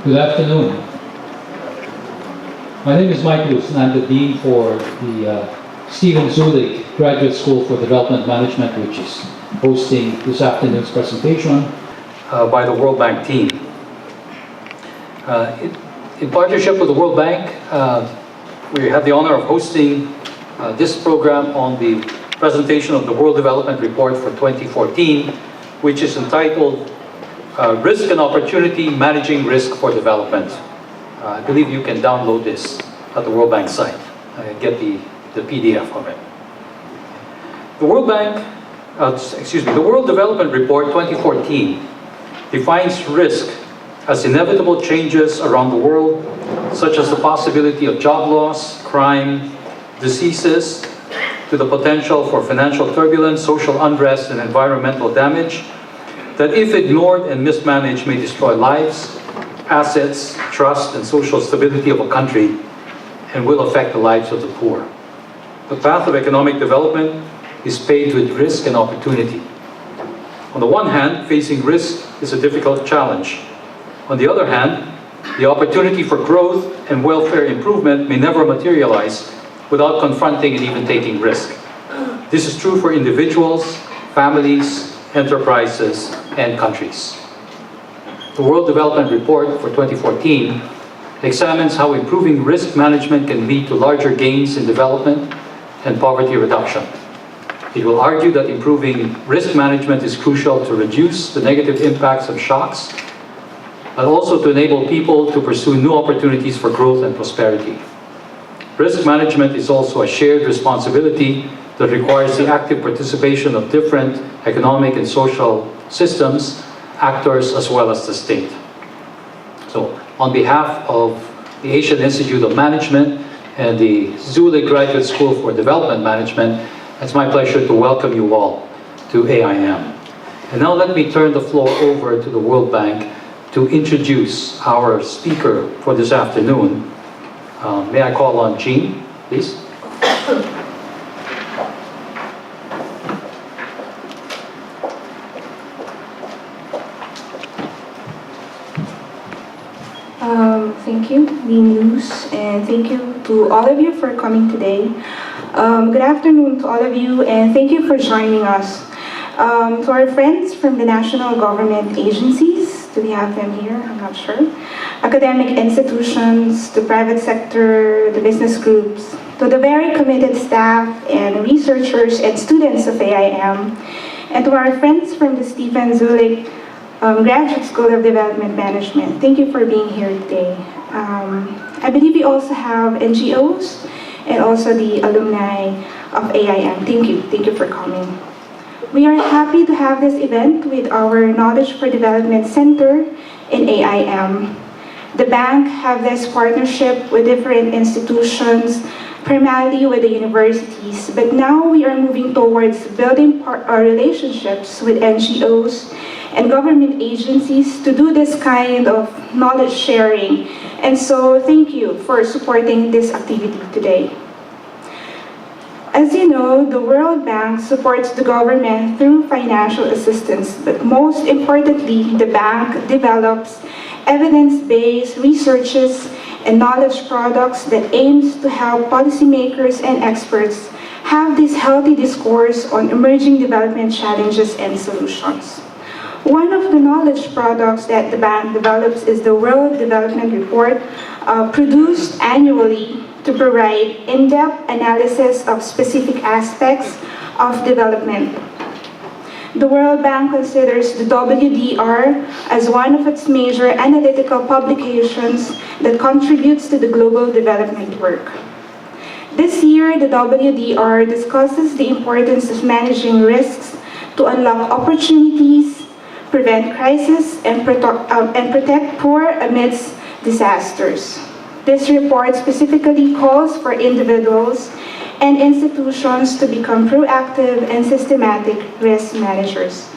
Good afternoon. My name is Mike Luz, and I'm the Dean for the Zuellig Graduate School for Development Management, which is hosting this afternoon's presentation by the World Bank team. In partnership with the World Bank, we have the honor of hosting this program on the presentation of the World Development Report for 2014, which is entitled Risk and Opportunity, Managing Risk for Development. I believe you can download this at the World Bank site and get the PDF of it. The World Bank, the World Development Report 2014 defines risk as inevitable changes around the world, such as the possibility of job loss, crime, diseases, to the potential for financial turbulence, social unrest, and environmental damage, that if ignored and mismanaged may destroy lives, assets, trust, and social stability of a country, and will affect the lives of the poor. The path of economic development is paved with risk and opportunity. On the one hand, facing risk is a difficult challenge. On the other hand, the opportunity for growth and welfare improvement may never materialize without confronting and even taking risk. This is true for individuals, families, enterprises, and countries. The World Development Report for 2014 examines how improving risk management can lead to larger gains in development and poverty reduction. It will argue that improving risk management is crucial to reduce the negative impacts of shocks, but also to enable people to pursue new opportunities for growth and prosperity. Risk management is also a shared responsibility that requires the active participation of different economic and social systems, actors, as well as the state. So, on behalf of the Asian Institute of Management and the Zuellig Graduate School for Development Management, it's my pleasure to welcome you all to AIM. And now let me turn the floor over to the World Bank to introduce our speaker for this afternoon. May I call on Jean, please? Thank you, Dean Luz, and thank you to all of you for coming today. Good afternoon to all of you, and thank you for joining us. To our friends from the national government agencies, do we have them here? I'm not sure. Academic institutions, the private sector, the business groups, to the very committed staff and researchers and students of AIM, and to our friends from the Stephen Zuellig Graduate School of Development Management. Thank you for being here today. I believe we also have NGOs and also the alumni of AIM. Thank you for coming. We are happy to have this event with our Knowledge for Development Center in AIM. The bank have this partnership with different institutions, primarily with the universities, but now we are moving towards building our relationships with NGOs and government agencies to do this kind of knowledge sharing. And so thank you for supporting this activity today. As you know, the World Bank supports the government through financial assistance, but most importantly, the bank develops evidence-based researches and knowledge products that aims to help policymakers and experts have this healthy discourse on emerging development challenges and solutions. One of the knowledge products that the bank develops is the World Development Report, produced annually to provide in-depth analysis of specific aspects of development. The World Bank considers the WDR as one of its major analytical publications that contributes to the global development work. This year, the WDR discusses the importance of managing risks to unlock opportunities, prevent crisis, and protect poor amidst disasters. This report specifically calls for individuals and institutions to become proactive and systematic risk managers.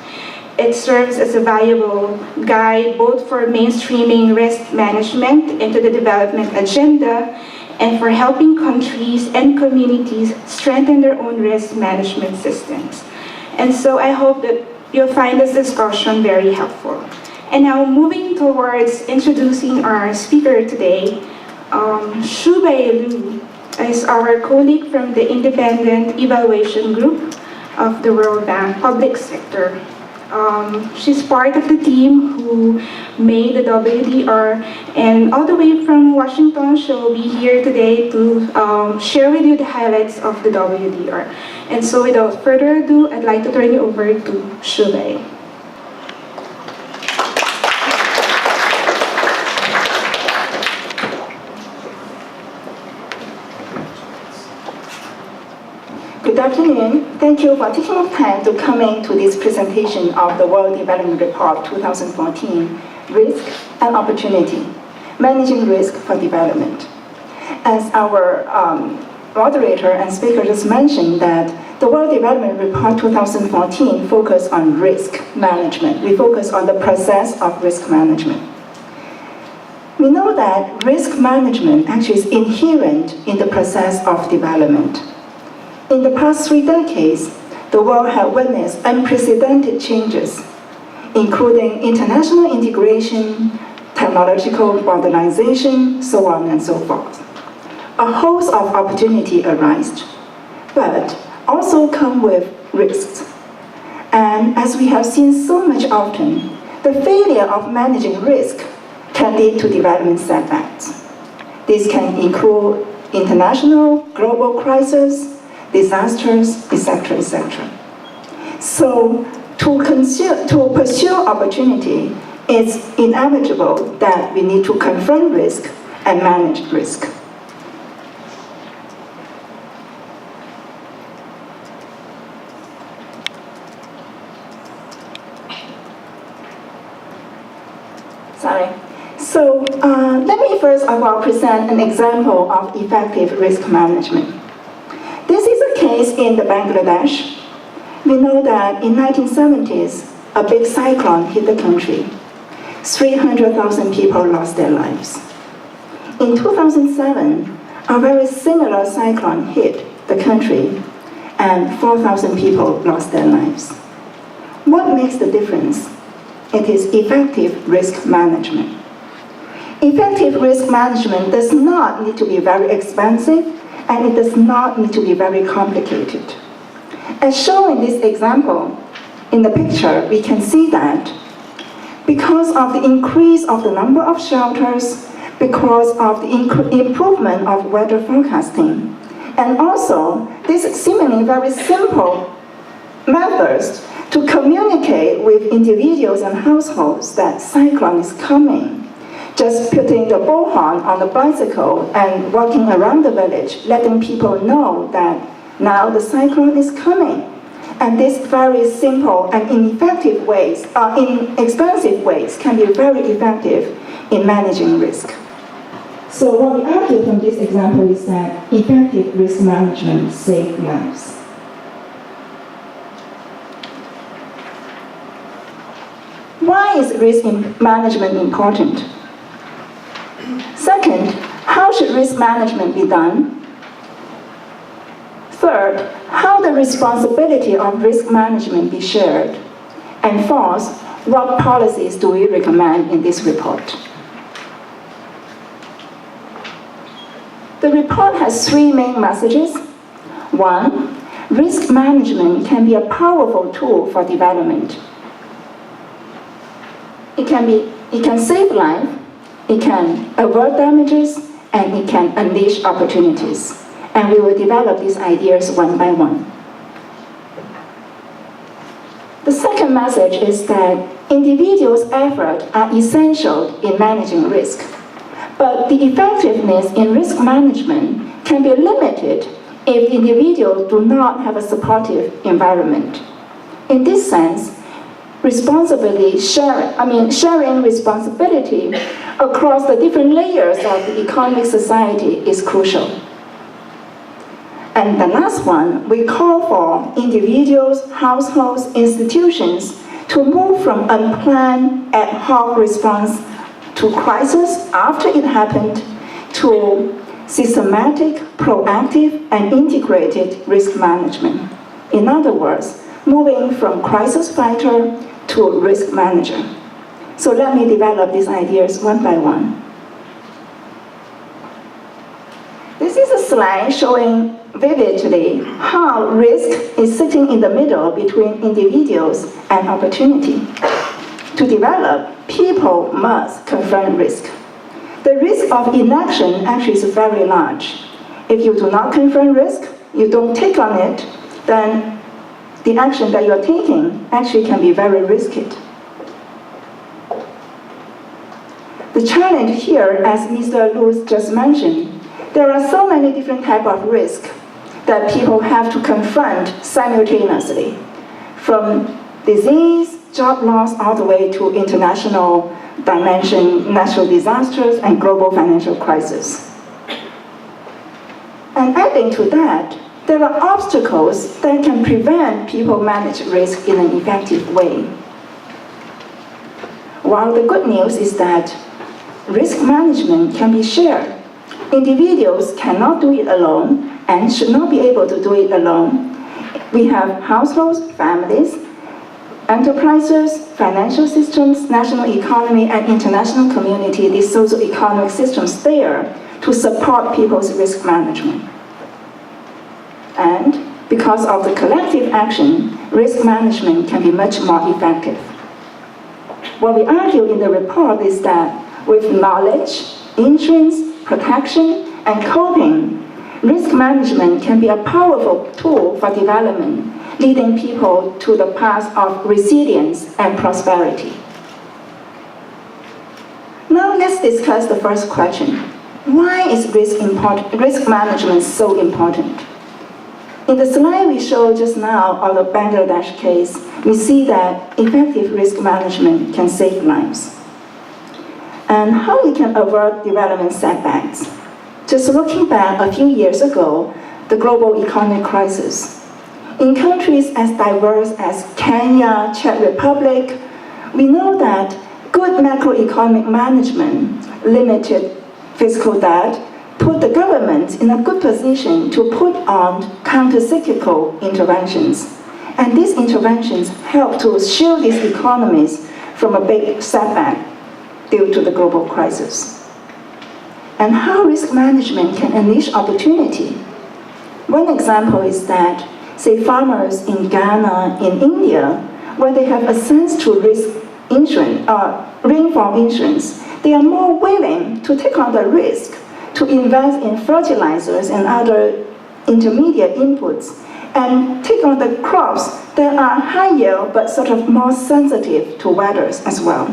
It serves as a valuable guide both for mainstreaming risk management into the development agenda and for helping countries and communities strengthen their own risk management systems. And so I hope that you'll find this discussion very helpful. And now moving towards introducing our speaker today, Xubei Lao is our colleague from the Independent Evaluation Group of the World Bank Public Sector. She's part of the team who made the WDR, and all the way from Washington, she'll be here today to share with you the highlights of the WDR. And so without further ado, I'd like to turn you over to Xubei. Good afternoon. Thank you for taking the time to come in to this presentation of the World Development Report 2014, Risk and Opportunity, Managing Risk for Development. As our moderator and speaker just mentioned, that the World Development Report 2014 focused on risk management. We focus on the process of risk management. We know that risk management actually is inherent in the process of development. In the past 3 decades, the world has witnessed unprecedented changes, including international integration, technological modernization, so on and so forth. A host of opportunities arise, but also come with risks. And as we have seen so much often, the failure of managing risk can lead to development setbacks. This can include international, global crises, disasters, etc., etc. So to pursue opportunity, it's inevitable that we need to confront risk and manage risk. So let me first of all present an example of effective risk management. This is a case in the Bangladesh. We know that in 1970s, a big cyclone hit the country. 300,000 people lost their lives. In 2007, a very similar cyclone hit the country, and 4,000 people lost their lives. What makes the difference? It is effective risk management. Effective risk management does not need to be very expensive, and it does not need to be very complicated. As shown in this example, in the picture, we can see that because of the increase of the number of shelters, because of the improvement of weather forecasting, and also this seemingly very simple methods to communicate with individuals and households that cyclone is coming. Just putting the bullhorn on the bicycle and walking around the village, letting people know that now the cyclone is coming. And these very simple and inexpensive ways can be very effective in managing risk. So what we argue from this example is that effective risk management saves lives. Why is risk management important? Second, how should risk management be done? Third, how the responsibility of risk management be shared? And fourth, what policies do we recommend in this report? The report has 3 main messages. 1, risk management can be a powerful tool for development. It can save life, it can avert damages, and it can unleash opportunities. And we will develop these ideas one by one. The second message is that individuals' efforts are essential in managing risk. But the effectiveness in risk management can be limited if individuals do not have a supportive environment. In this sense, sharing responsibility across the different layers of the economic society is crucial. And the last one, we call for individuals, households, institutions to move from unplanned ad hoc response to crisis after it happened to systematic, proactive, and integrated risk management. In other words, moving from crisis fighter to risk manager. So let me develop these ideas one by one. This is a slide showing vividly how risk is sitting in the middle between individuals and opportunity. To develop, people must confront risk. The risk of inaction actually is very large. If you do not confront risk, you don't take on it, then the action that you're taking actually can be very risky. The challenge here, as Mr. Lewis just mentioned, there are so many different types of risk that people have to confront simultaneously, from disease, job loss, all the way to international dimension, natural disasters, and global financial crisis. And adding to that, there are obstacles that can prevent people manage risk in an effective way. While the good news is that risk management can be shared. Individuals cannot do it alone and should not be able to do it alone. We have households, families, enterprises, financial systems, national economy, and international community, these socio-economic systems there to support people's risk management. And because of the collective action, risk management can be much more effective. What we argue in the report is that with knowledge, insurance, protection, and coping, risk management can be a powerful tool for development, leading people to the path of resilience and prosperity. Now let's discuss the first question. Why is risk management so important? In the slide we showed just now of the Bangladesh case, we see that effective risk management can save lives. And how we can avert development setbacks. Just looking back a few years ago, the global economic crisis. In countries as diverse as Kenya, Czech Republic, we know that good macroeconomic management, limited fiscal debt, put the government in a good position to put on counter-cyclical interventions. And these interventions help to shield these economies from a big setback due to the global crisis. And how risk management can unleash opportunity. One example is that, say, farmers in Ghana, in India, where they have access to risk insurance, rainfall insurance, they are more willing to take on the risk to invest in fertilizers and other intermediate inputs and take on the crops that are high yield but sort of more sensitive to weather as well.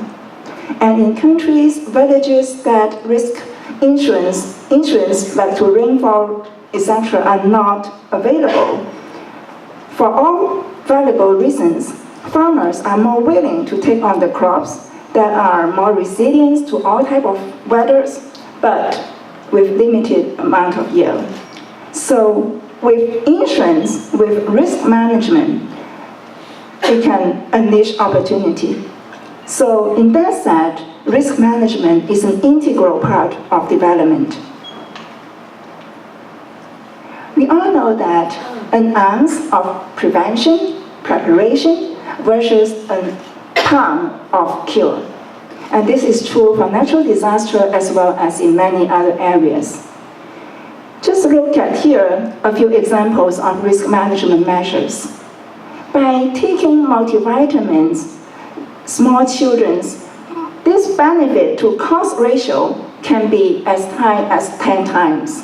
And in countries, villages that risk insurance like to rainfall, etc., are not available. For all valuable reasons, farmers are more willing to take on the crops that are more resilient to all types of weathers, but with limited amount of yield. So with insurance, with risk management, it can unleash opportunity. So in that sense, risk management is an integral part of development. We all know that an ounce of prevention, preparation, versus a pound of cure. And this is true for natural disaster as well as in many other areas. Just look at here a few examples of risk management measures. By taking multivitamins, small children's, this benefit to cost ratio can be as high as 10 times.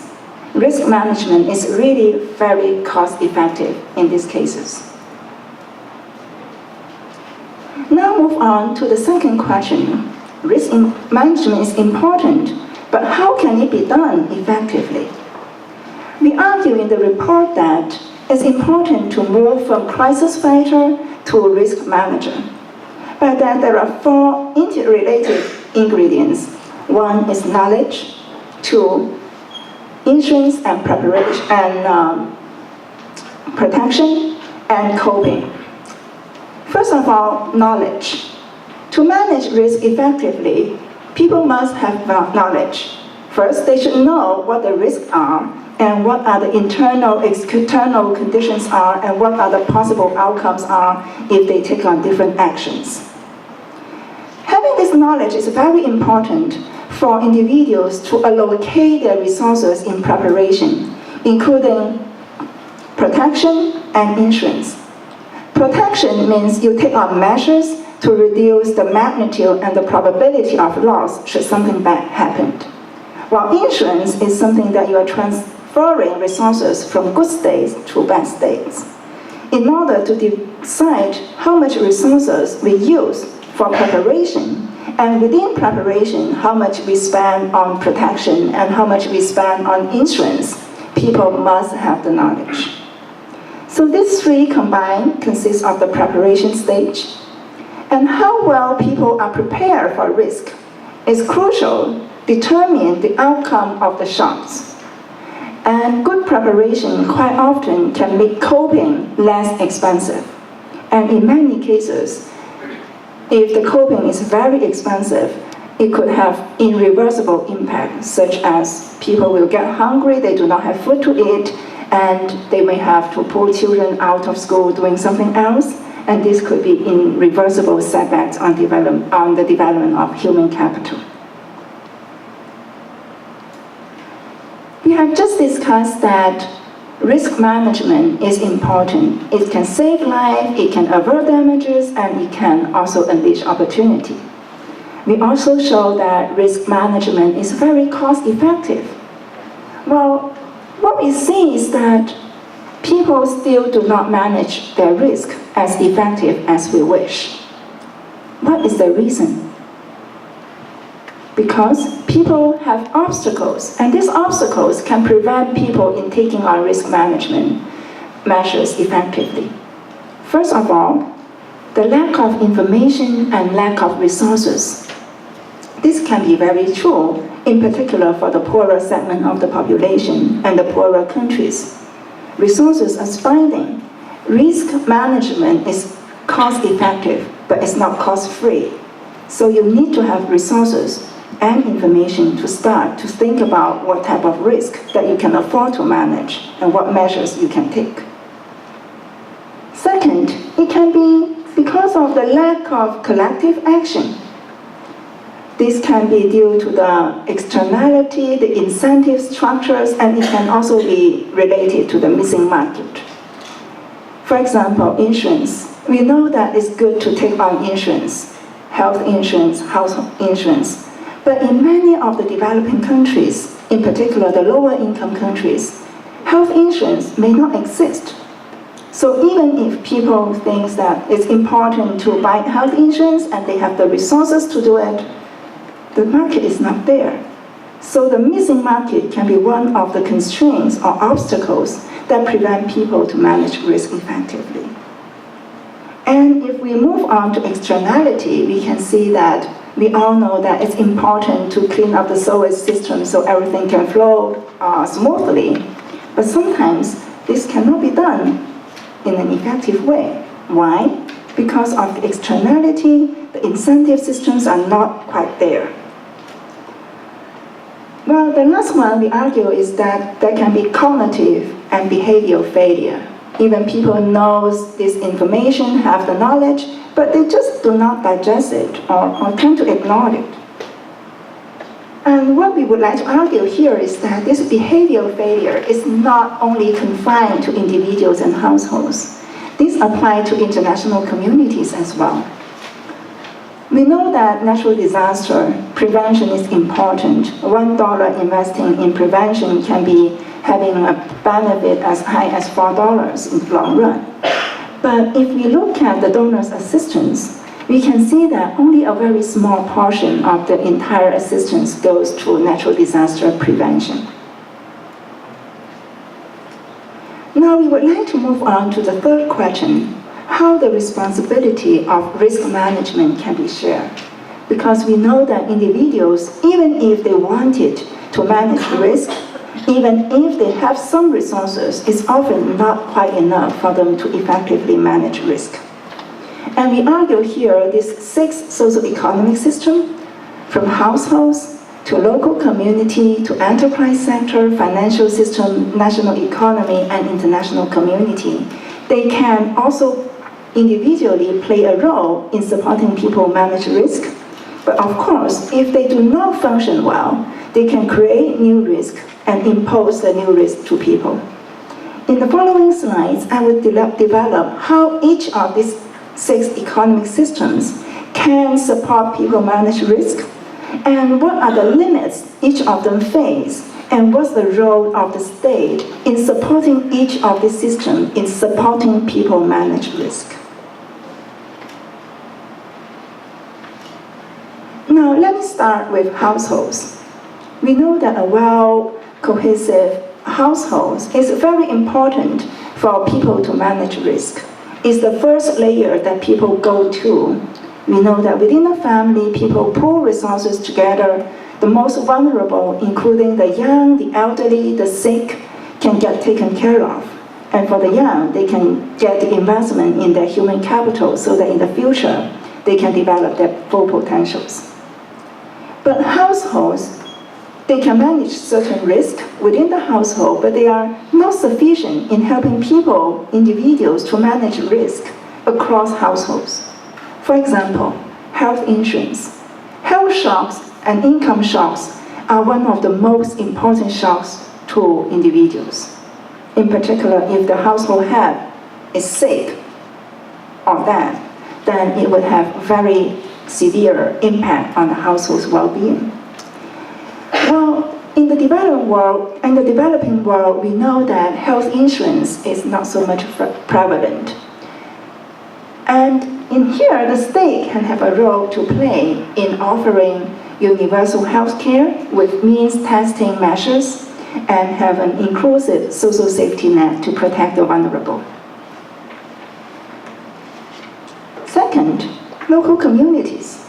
Risk management is really very cost effective in these cases. Now move on to the second question. Risk management is important, but how can it be done effectively? We argue in the report that it's important to move from crisis fighter to risk manager. But then there are 4 interrelated ingredients. One is knowledge, 2, insurance and preparation and protection, and coping. First of all, knowledge. To manage risk effectively, people must have knowledge. First, they should know what the risks are and what are the internal, external conditions are and what are the possible outcomes are if they take on different actions. Having this knowledge is very important for individuals to allocate their resources in preparation, including protection and insurance. Protection means you take on measures to reduce the magnitude and the probability of loss should something bad happen. While insurance is something that you are transferring resources from good states to bad states. In order to decide how much resources we use for preparation, and within preparation, how much we spend on protection and how much we spend on insurance, people must have the knowledge. So these three combined consist of the preparation stage. And how well people are prepared for risk is crucial, determine the outcome of the shocks. And good preparation quite often can make coping less expensive. And in many cases, if the coping is very expensive, it could have irreversible impact, such as people will get hungry, they do not have food to eat, and they may have to pull children out of school doing something else, and this could be irreversible setbacks on the development of human capital. We have just discussed that risk management is important. It can save life, it can avert damages, and it can also unleash opportunity. We also show that risk management is very cost-effective. Well, what we see is that people still do not manage their risk as effective as we wish. What is the reason? Because people have obstacles, and these obstacles can prevent people in taking on risk management measures effectively. First of all, the lack of information and lack of resources. This can be very true, in particular for the poorer segment of the population and the poorer countries. Resources are spending. Risk management is cost-effective, but it's not cost-free. So you need to have resources and information to start to think about what type of risk that you can afford to manage and what measures you can take. Second, it can be because of the lack of collective action. This can be due to the externality, the incentive structures, and it can also be related to the missing market. For example, insurance. We know that it's good to take on insurance, health insurance, household insurance. But in many of the developing countries, in particular the lower income countries, health insurance may not exist. So even if people think that it's important to buy health insurance and they have the resources to do it, the market is not there. So the missing market can be one of the constraints or obstacles that prevent people to manage risk effectively. And if we move on to externality, we can see that we all know that it's important to clean up the sewage system so everything can flow smoothly. But sometimes this cannot be done in an effective way. Why? Because of the externality, the incentive systems are not quite there. Well, the last one we argue is that there can be cognitive and behavioral failure. Even people know this information, have the knowledge, but they just do not digest it or tend to ignore it. And what we would like to argue here is that this behavioral failure is not only confined to individuals and households. This applies to international communities as well. We know that natural disaster prevention is important. $1 investing in prevention can be having a benefit as high as $4 in the long run. But if we look at the donors' assistance, we can see that only a very small portion of the entire assistance goes to natural disaster prevention. Now we would like to move on to the third question, how the responsibility of risk management can be shared. Because we know that individuals, even if they wanted to manage risk, even if they have some resources, it's often not quite enough for them to effectively manage risk. And we argue here this 6 socioeconomic system, from households to local community to enterprise sector, financial system, national economy, and international community, they can also individually play a role in supporting people manage risk, But of course, if they do not function well, they can create new risk and impose the new risk to people. In the following slides, I will develop how each of these 6 economic systems can support people manage risk, and what are the limits each of them face, and what's the role of the state in supporting each of these systems in supporting people manage risk. Now, let me start with households. We know that a well-cohesive household is very important for people to manage risk. It's the first layer that people go to. We know that within a family, people pool resources together. The most vulnerable, including the young, the elderly, the sick, can get taken care of. And for the young, they can get the investment in their human capital so that in the future, they can develop their full potentials. But households, they can manage certain risk within the household, but they are not sufficient in helping people, individuals, to manage risk across households. For example, health insurance. Health shocks and income shocks are one of the most important shocks to individuals. In particular, if the household head is sick or dead, then it would have very severe impact on the household's well-being. Well, in the developing world, we know that health insurance is not so much prevalent. And in here, the state can have a role to play in offering universal health care with means testing measures and have an inclusive social safety net to protect the vulnerable. Second, local communities.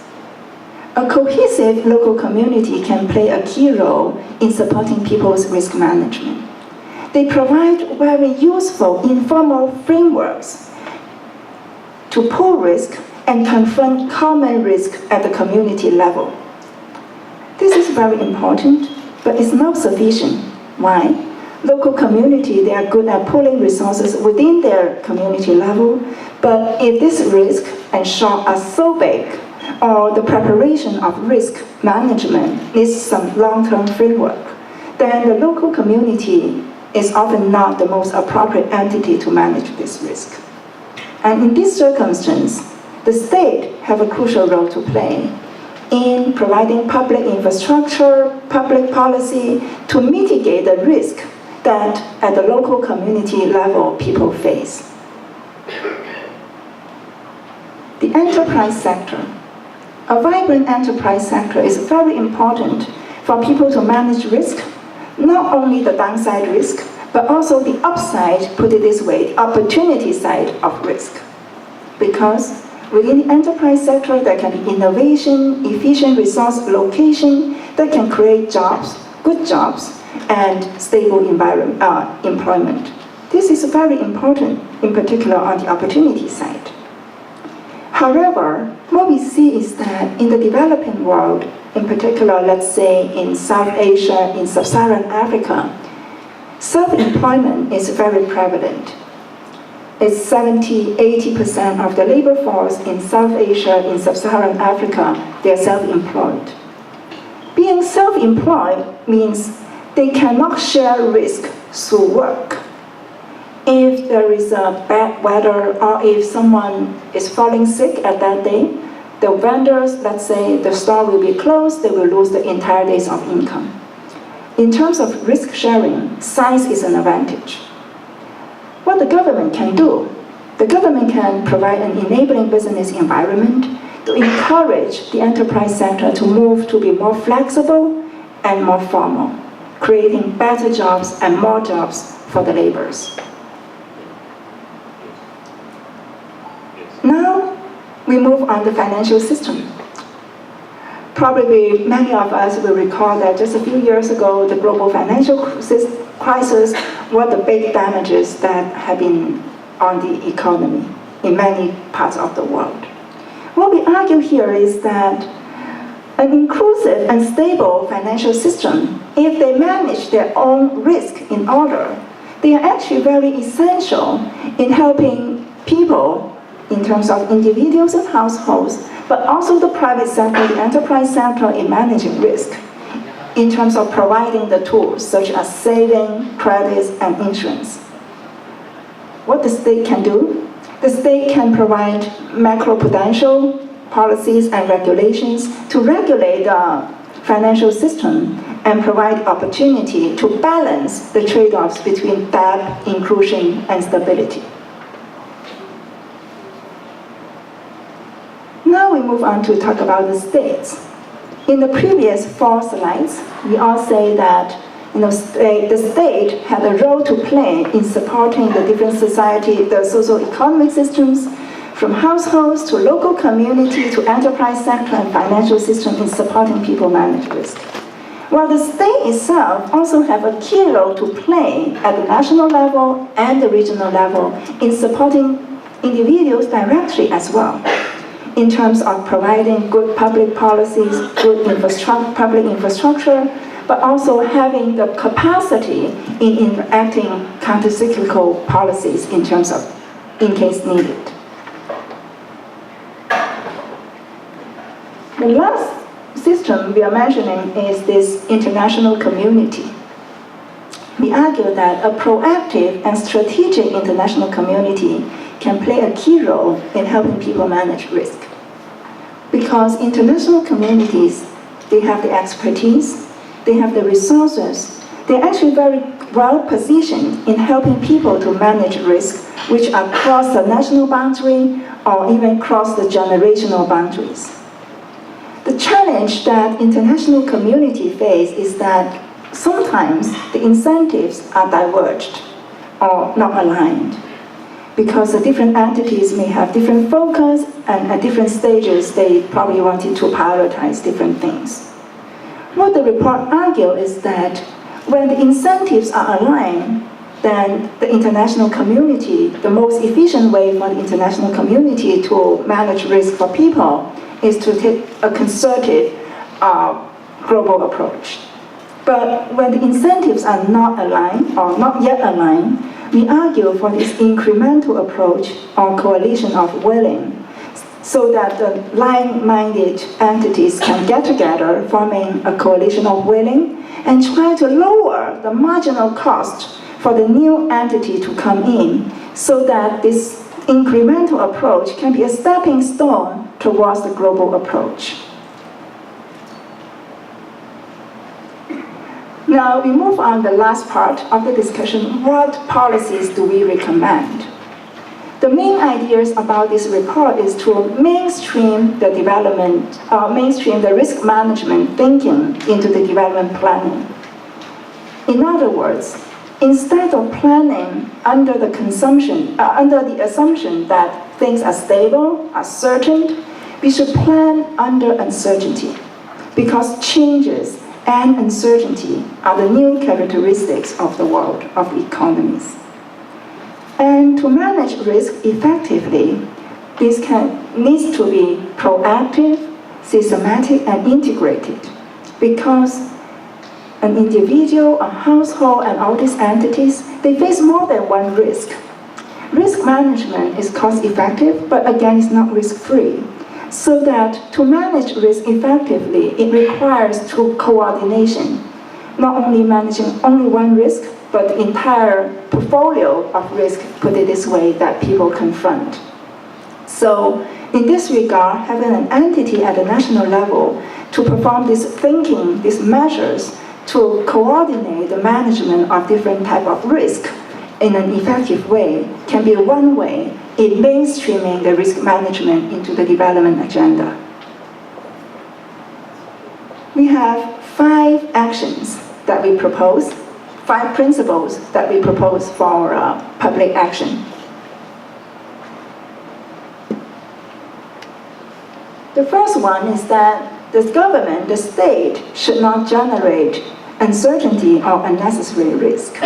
A cohesive local community can play a key role in supporting people's risk management. They provide very useful informal frameworks to pool risk and confront common risk at the community level. This is very important, but it's not sufficient. Why? Local community, they are good at pooling resources within their community level, but if this risk and shock are so big, or the preparation of risk management needs some long-term framework, then the local community is often not the most appropriate entity to manage this risk. And in this circumstance, the state have a crucial role to play in providing public infrastructure, public policy to mitigate the risk that at the local community level people face. The enterprise sector. A vibrant enterprise sector is very important for people to manage risk, not only the downside risk, but also the upside, put it this way, the opportunity side of risk. Because within the enterprise sector, there can be innovation, efficient resource allocation that can create jobs, good jobs, and stable employment. This is very important, in particular on the opportunity side. However, what we see is that in the developing world, in particular, let's say in South Asia, in Sub-Saharan Africa, self-employment is very prevalent. It's 70–80% of the labor force in South Asia, in Sub-Saharan Africa, they are self-employed. Being self-employed means they cannot share risk through work. If there is a bad weather or if someone is falling sick at that day, the vendors, let's say the store will be closed, they will lose the entire days of income. In terms of risk sharing, size is an advantage. What the government can do, the government can provide an enabling business environment to encourage the enterprise sector to move to be more flexible and more formal, creating better jobs and more jobs for the laborers. Now, we move on the financial system. Probably many of us will recall that just a few years ago, the global financial crisis were the big damages that have been on the economy in many parts of the world. What we argue here is that an inclusive and stable financial system, if they manage their own risk in order, they are actually very essential in helping people in terms of individuals and households but also the private sector, the enterprise sector in managing risk in terms of providing the tools such as saving, credits, and insurance. What the state can do? The state can provide macroprudential policies and regulations to regulate the financial system and provide opportunity to balance the trade-offs between debt, inclusion, and stability. Now we move on to talk about the states. In the previous 4 slides, we all say that the state had a role to play in supporting the different society, the socio-economic systems, from households to local community to enterprise sector and financial system in supporting people manage risk. While the state itself also have a key role to play at the national level and the regional level in supporting individuals directly as well, in terms of providing good public policies, good public infrastructure, but also having the capacity in enacting counter-cyclical policies in terms of, in case needed. The last system we are mentioning is this international community. We argue that a proactive and strategic international community can play a key role in helping people manage risk. Because international communities, they have the expertise, they have the resources, they're actually very well positioned in helping people to manage risk, which are across the national boundary or even cross the generational boundaries. The challenge that international community face is that sometimes the incentives are diverged or not aligned, because the different entities may have different focus, and at different stages they probably wanted to prioritize different things. What the report argues is that when the incentives are aligned, then the international community, the most efficient way for the international community to manage risk for people is to take a concerted global approach. But when the incentives are not aligned or not yet aligned, we argue for this incremental approach or coalition of willing, so that the like-minded entities can get together, forming a coalition of willing, and try to lower the marginal cost for the new entity to come in, so that this incremental approach can be a stepping stone towards the global approach. Now we move on the last part of the discussion. What policies do we recommend? The main ideas about this report is to mainstream the development, mainstream the risk management thinking into the development planning. In other words, instead of planning under the assumption that things are stable, are certain, we should plan under uncertainty, because changes and uncertainty are the new characteristics of the world of economies. And to manage risk effectively, this needs to be proactive, systematic, and integrated, because an individual, a household, and all these entities, they face more than one risk. Risk management is cost-effective, but again, it's not risk-free. So that to manage risk effectively, it requires true coordination, not only managing only one risk, but the entire portfolio of risk, put it this way, that people confront. So in this regard, having an entity at the national level to perform this thinking, these measures, to coordinate the management of different types of risk in an effective way can be one way in mainstreaming the risk management into the development agenda. We have 5 actions that we propose, 5 principles that we propose for public action. The first one is that the government, the state, should not generate uncertainty or unnecessary risk.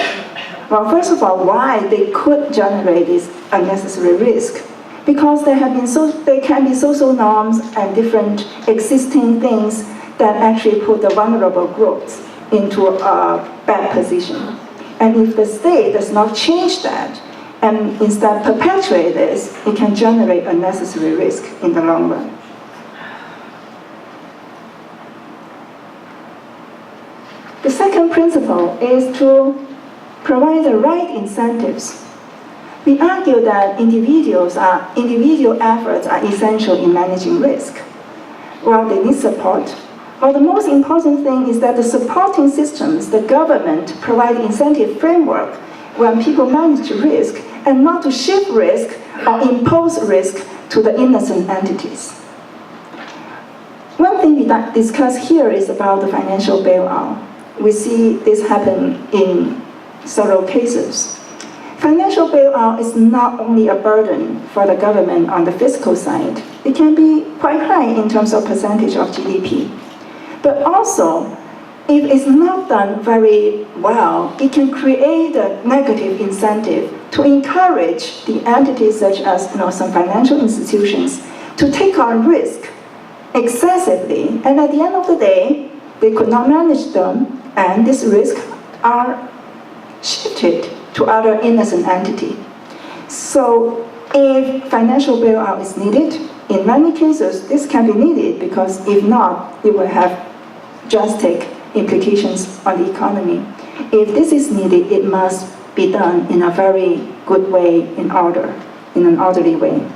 Well, first of all, why they could generate this unnecessary risk? Because there can be social norms and different existing things that actually put the vulnerable groups into a bad position. And if the state does not change that, and instead perpetuate this, it can generate unnecessary risk in the long run. principle is to provide the right incentives. We argue that individual efforts are essential in managing risk, while they need support. Well, the most important thing is that the supporting systems, the government, provide incentive framework when people manage risk and not to shift risk or impose risk to the innocent entities. One thing we discuss here is about the financial bailout. We see this happen in several cases. Financial bailout is not only a burden for the government on the fiscal side, it can be quite high in terms of percentage of GDP. But also, if it's not done very well, it can create a negative incentive to encourage the entities such as some financial institutions to take on risk excessively, and at the end of the day, they could not manage them, and these risks are shifted to other innocent entity. So if financial bailout is needed, in many cases this can be needed because if not, it will have drastic implications on the economy. If this is needed, it must be done in a very good way, in an orderly way.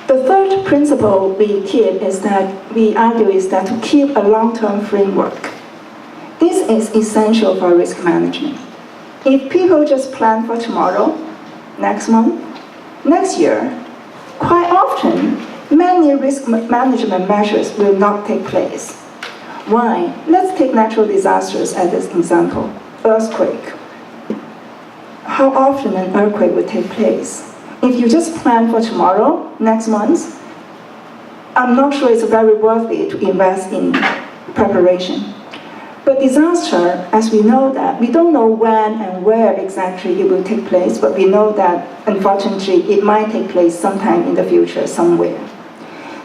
The third principle we argue is that to keep a long-term framework. This is essential for risk management. If people just plan for tomorrow, next month, next year, quite often, many risk management measures will not take place. Why? Let's take natural disasters as an example. Earthquake. How often an earthquake will take place? If you just plan for tomorrow, next month, I'm not sure it's very worthy to invest in preparation. But disaster, as we know that, we don't know when and where exactly it will take place, but we know that, unfortunately, it might take place sometime in the future, somewhere.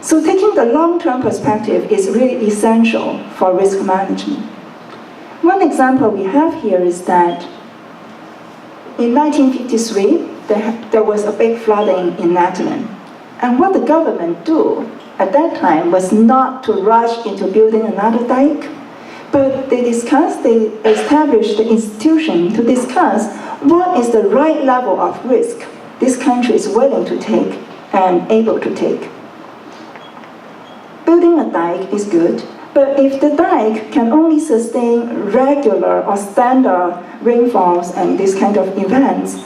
So taking the long-term perspective is really essential for risk management. One example we have here is that in 1953, there was a big flooding in Netherlands. And what the government do at that time was not to rush into building another dike, but they established the institution to discuss what is the right level of risk this country is willing to take and able to take. Building a dike is good, but if the dike can only sustain regular or standard rainfalls and this kind of events,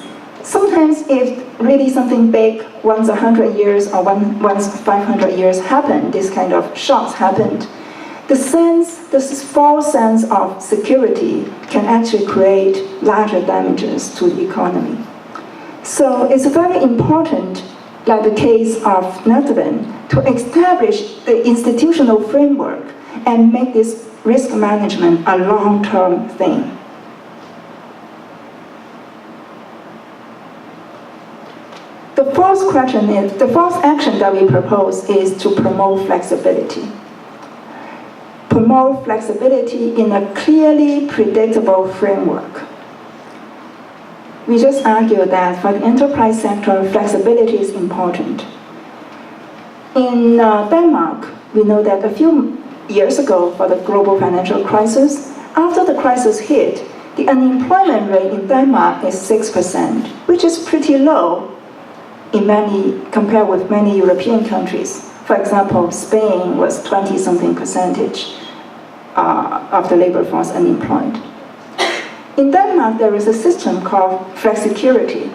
sometimes if really something big, once 100 years or once 500 years happened, this kind of shocks happened, this false sense of security can actually create larger damages to the economy. So it's very important, like the case of Netherlands, to establish the institutional framework and make this risk management a long-term thing. The fourth action that we propose is to promote flexibility. Promote flexibility in a clearly predictable framework. We just argue that for the enterprise sector, flexibility is important. In Denmark, we know that a few years ago, for the global financial crisis, after the crisis hit, the unemployment rate in Denmark is 6%, which is pretty low compared with many European countries. For example, Spain was 20-something percentage of the labor force unemployed. In Denmark, there is a system called flexicurity,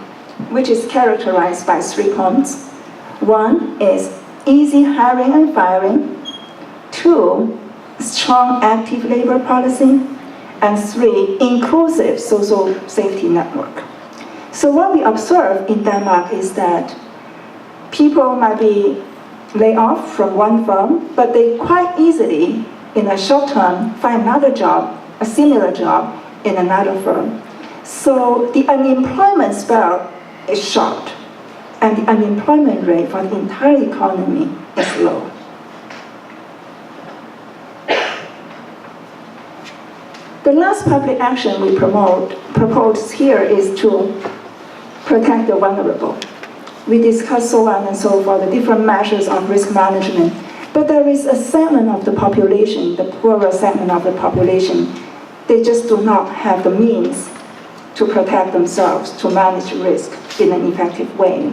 which is characterized by 3 points. One is easy hiring and firing. 2, strong active labor policy. And 3, inclusive social safety network. So what we observe in Denmark is that people might be laid off from one firm, but they quite easily, in a short term, find another job, a similar job, in another firm. So the unemployment spell is short, and the unemployment rate for the entire economy is low. The last public action we propose here is to protect the vulnerable. We discussed so on and so forth, the different measures of risk management, But there is a segment of the population, the poorer segment of the population, they just do not have the means to protect themselves, to manage risk in an effective way.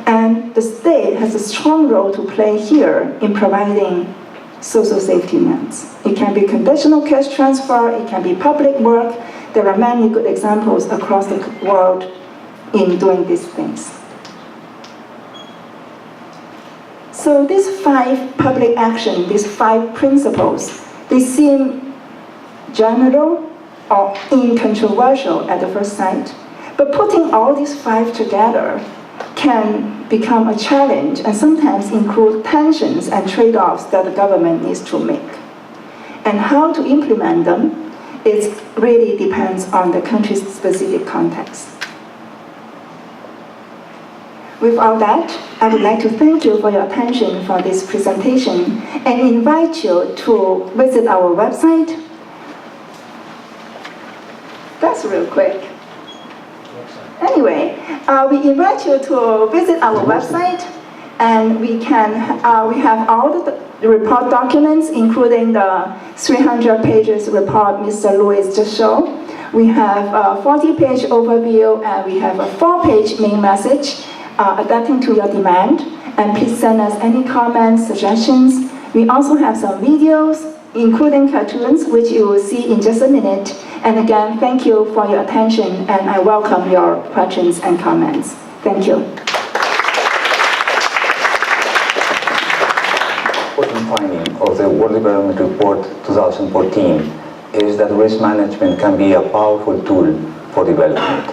And the state has a strong role to play here in providing social safety nets. It can be conditional cash transfer, it can be public work. There are many good examples across the world in doing these things. So these 5 public actions, these 5 principles, they seem general or incontroversial at the first sight. But putting all these 5 together can become a challenge and sometimes include tensions and trade-offs that the government needs to make. And how to implement them, it really depends on the country's specific context. With all that, I would like to thank you for your attention for this presentation and invite you to visit our website. That's real quick. Anyway, we invite you to visit our website, and we have all the report documents, including the 300 pages report Mr. Louis just showed. We have a 40-page overview, and we have a 4-page main message adapting to your demand. And please send us any comments, suggestions. We also have some videos, including cartoons, which you will see in just a minute. And again, thank you for your attention, and I welcome your questions and comments. Thank you. Important finding of the World Development Report 2014 is that risk management can be a powerful tool for development.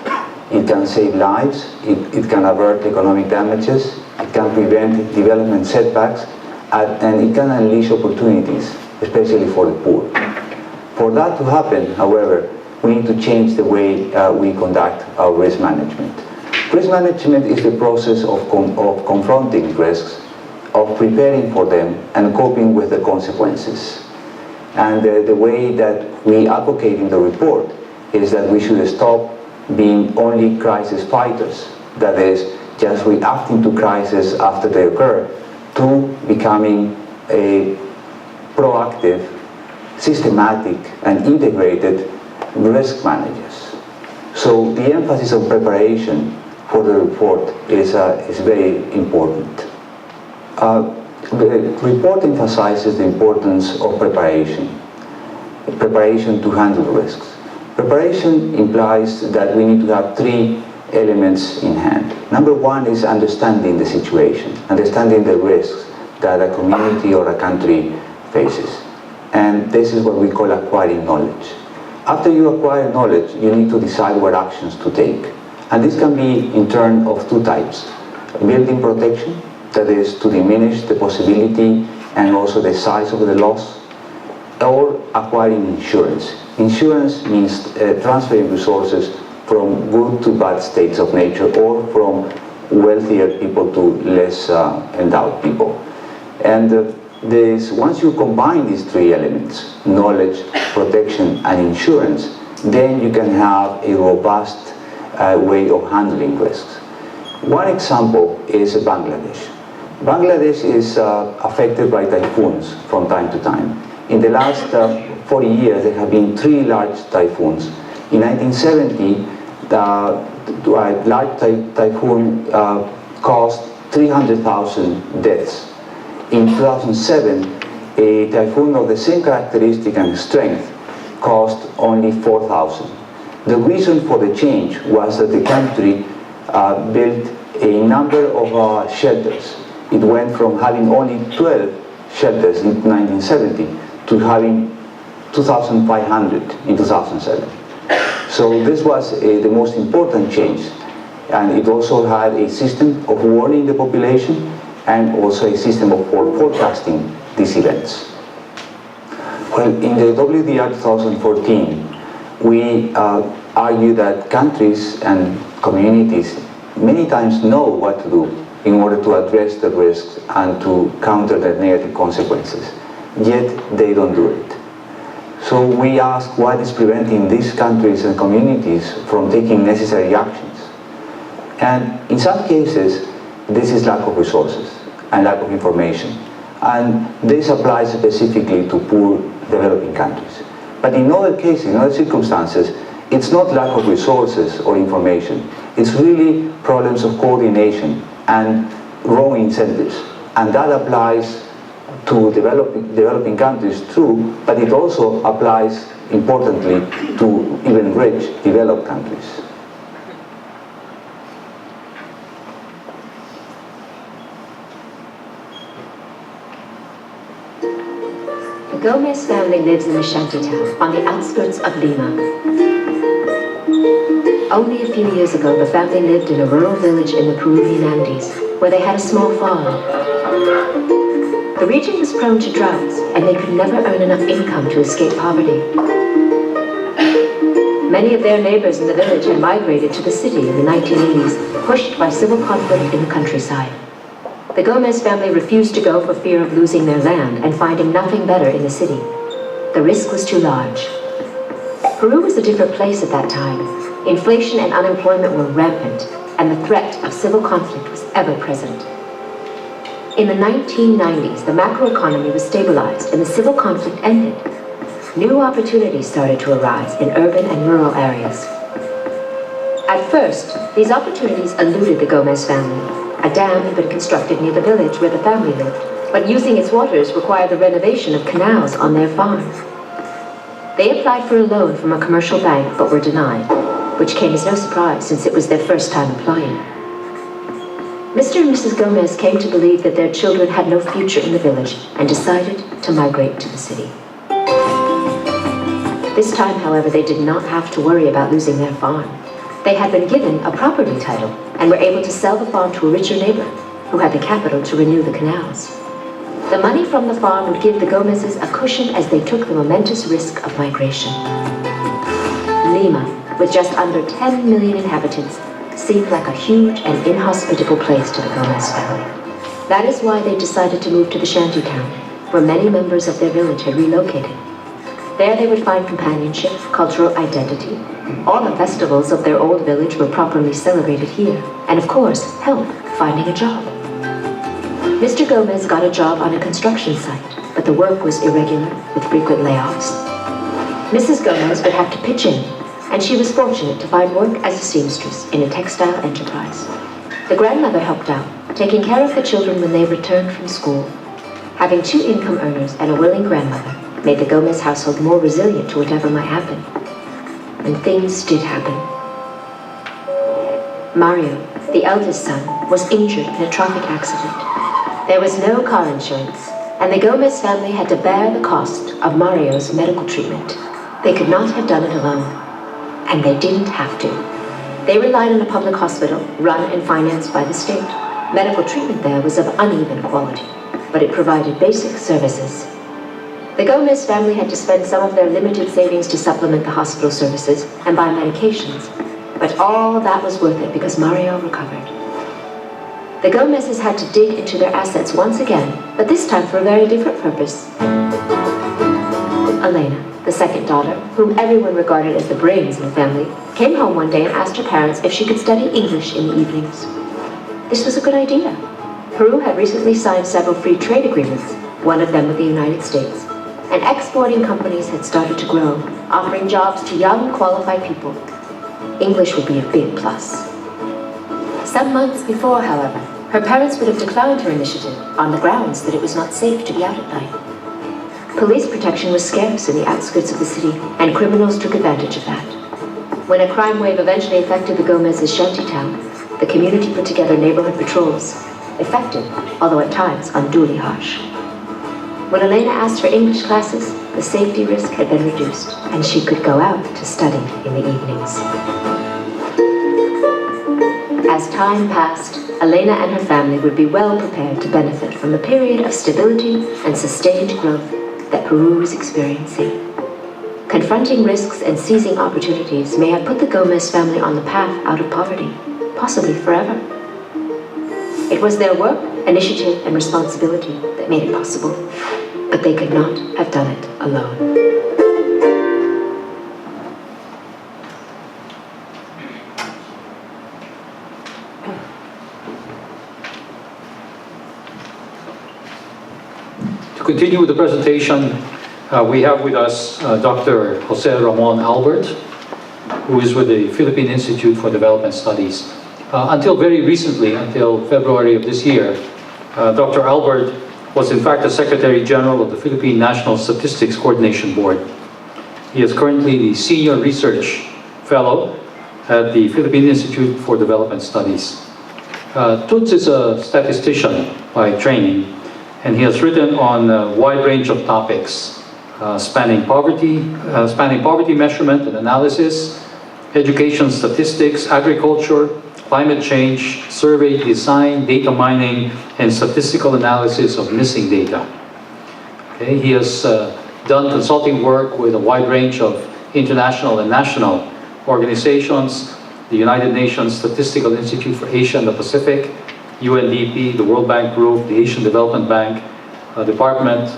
It can save lives, it can avert economic damages, it can prevent development setbacks, and it can unleash opportunities, especially for the poor. For that to happen, however, we need to change the way we conduct our risk management. Risk management is the process of confronting risks, of preparing for them, and coping with the consequences. And the way that we advocate in the report is that we should stop being only crisis fighters, that is, just reacting to crises after they occur, to becoming a proactive, systematic, and integrated risk managers. So the emphasis on preparation for the report is very important. The report emphasizes the importance of preparation to handle risks. Preparation implies that we need to have 3 elements in hand. Number 1 is understanding the situation, understanding the risks that a community or a country faces. And this is what we call acquiring knowledge. After you acquire knowledge, you need to decide what actions to take. And this can be in turn of 2 types. Building protection, that is to diminish the possibility and also the size of the loss, or acquiring insurance. Insurance means transferring resources from good to bad states of nature, or from wealthier people to less endowed people. And once you combine these 3 elements, knowledge, protection, and insurance, then you can have a robust way of handling risks. One example is Bangladesh. Bangladesh is affected by typhoons from time to time. In the last 40 years, there have been 3 large typhoons. In 1970, the large typhoon caused 300,000 deaths. In 2007, a typhoon of the same characteristic and strength caused only 4,000. The reason for the change was that the country built a number of shelters. It went from having only 12 shelters in 1970 to having 2,500 in 2007. So this was the most important change. And it also had a system of warning the population and also a system of forecasting these events. Well, in the WDR 2014, we argue that countries and communities many times know what to do in order to address the risks and to counter the negative consequences, yet they don't do it. So we ask what is preventing these countries and communities from taking necessary actions. And in some cases, this is lack of resources and lack of information. and this applies specifically to poor developing countries. But in other cases, in other circumstances, it's not lack of resources or information. It's really problems of coordination and wrong incentives. And that applies to developing countries too, but it also applies, importantly, to even rich, developed countries. The Gomez family lives in a shantytown on the outskirts of Lima. Only a few years ago, the family lived in a rural village in the Peruvian Andes, where they had a small farm. The region was prone to droughts, and they could never earn enough income to escape poverty. Many of their neighbors in the village had migrated to the city in the 1980s, pushed by civil conflict in the countryside. The Gomez family refused to go for fear of losing their land and finding nothing better in the city. The risk was too large. Peru was a different place at that time. Inflation and unemployment were rampant, and the threat of civil conflict was ever present. In the 1990s, the macroeconomy was stabilized and the civil conflict ended. New opportunities started to arise in urban and rural areas. At first, these opportunities eluded the Gomez family. A dam had been constructed near the village where the family lived, but using its waters required the renovation of canals on their farm. They applied for a loan from a commercial bank but were denied, which came as no surprise since it was their first time applying. Mr. and Mrs. Gomez came to believe that their children had no future in the village and decided to migrate to the city. This time, however, they did not have to worry about losing their farm. They had been given a property title and were able to sell the farm to a richer neighbor who had the capital to renew the canals. The money from the farm would give the Gomezes a cushion as they took the momentous risk of migration. Lima, with just under 10 million inhabitants, seemed like a huge and inhospitable place to the Gomez family. That is why they decided to move to the shantytown, where many members of their village had relocated. There they would find companionship, cultural identity. All the festivals of their old village were properly celebrated here, and of course, help finding a job. Mr. Gomez got a job on a construction site, but the work was irregular with frequent layoffs. Mrs. Gomez would have to pitch in, and she was fortunate to find work as a seamstress in a textile enterprise. The grandmother helped out, taking care of the children when they returned from school. Having two income earners and a willing grandmother made the Gomez household more resilient to whatever might happen. And things did happen. Mario, the eldest son, was injured in a traffic accident. There was no car insurance, and the Gomez family had to bear the cost of Mario's medical treatment. They could not have done it alone, and they didn't have to. They relied on a public hospital, run and financed by the state. Medical treatment there was of uneven quality, but it provided basic services. The Gomez family had to spend some of their limited savings to supplement the hospital services and buy medications, but all of that was worth it because Mario recovered. The Gomezes had to dig into their assets once again, but this time for a very different purpose. Elena, the second daughter, whom everyone regarded as the brains of the family, came home one day and asked her parents if she could study English in the evenings. This was a good idea. Peru had recently signed several free trade agreements, one of them with the United States. And exporting companies had started to grow, offering jobs to young, qualified people. English would be a big plus. Some months before, however, her parents would have declined her initiative on the grounds that it was not safe to be out at night. Police protection was scarce in the outskirts of the city, and criminals took advantage of that. When a crime wave eventually affected the Gomez's shantytown, the community put together neighborhood patrols, effective, although at times unduly harsh. When Elena asked for English classes, the safety risk had been reduced, and she could go out to study in the evenings. As time passed, Elena and her family would be well prepared to benefit from the period of stability and sustained growth that Peru was experiencing. Confronting risks and seizing opportunities may have put the Gomez family on the path out of poverty, possibly forever. It was their work, initiative, and responsibility that made it possible, but they could not have done it alone. continue with the presentation, we have with us Dr. Jose Ramon Albert, who is with the Philippine Institute for Development Studies. Until very recently, until February of this year, Dr. Albert was in fact the Secretary General of the Philippine National Statistics Coordination Board. He is currently the Senior Research Fellow at the Philippine Institute for Development Studies. Toots is a statistician by training, and he has written on a wide range of topics, spanning poverty measurement and analysis, education statistics, agriculture, climate change, survey design, data mining, and statistical analysis of missing data. Okay, he has done consulting work with a wide range of international and national organizations, the United Nations Statistical Institute for Asia and the Pacific, UNDP, the World Bank Group, the Asian Development Bank, Department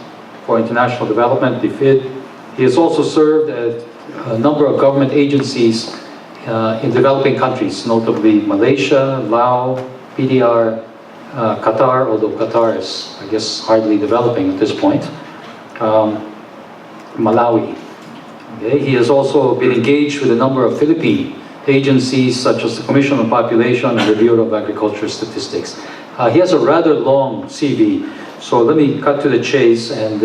for International Development, the PIDS. He has also served at a number of government agencies in developing countries, notably Malaysia, Laos, PDR, Qatar, although Qatar is, I guess, hardly developing at this point, Malawi. Okay. He has also been engaged with a number of Philippine agencies such as the Commission on Population and the Bureau of Agriculture Statistics. He has a rather long CV, so let me cut to the chase and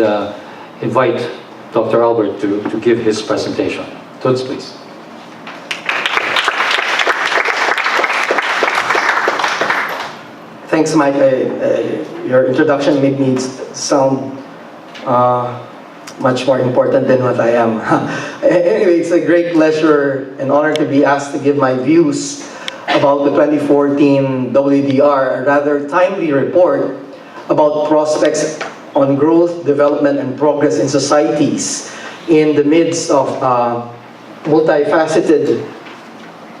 invite Dr. Albert to give his presentation. Toots, please. Thanks, Mike. Your introduction made me sound much more important than what I am. Anyway, it's a great pleasure and honor to be asked to give my views about the 2014 WDR, a rather timely report about prospects on growth, development, and progress in societies in the midst of multifaceted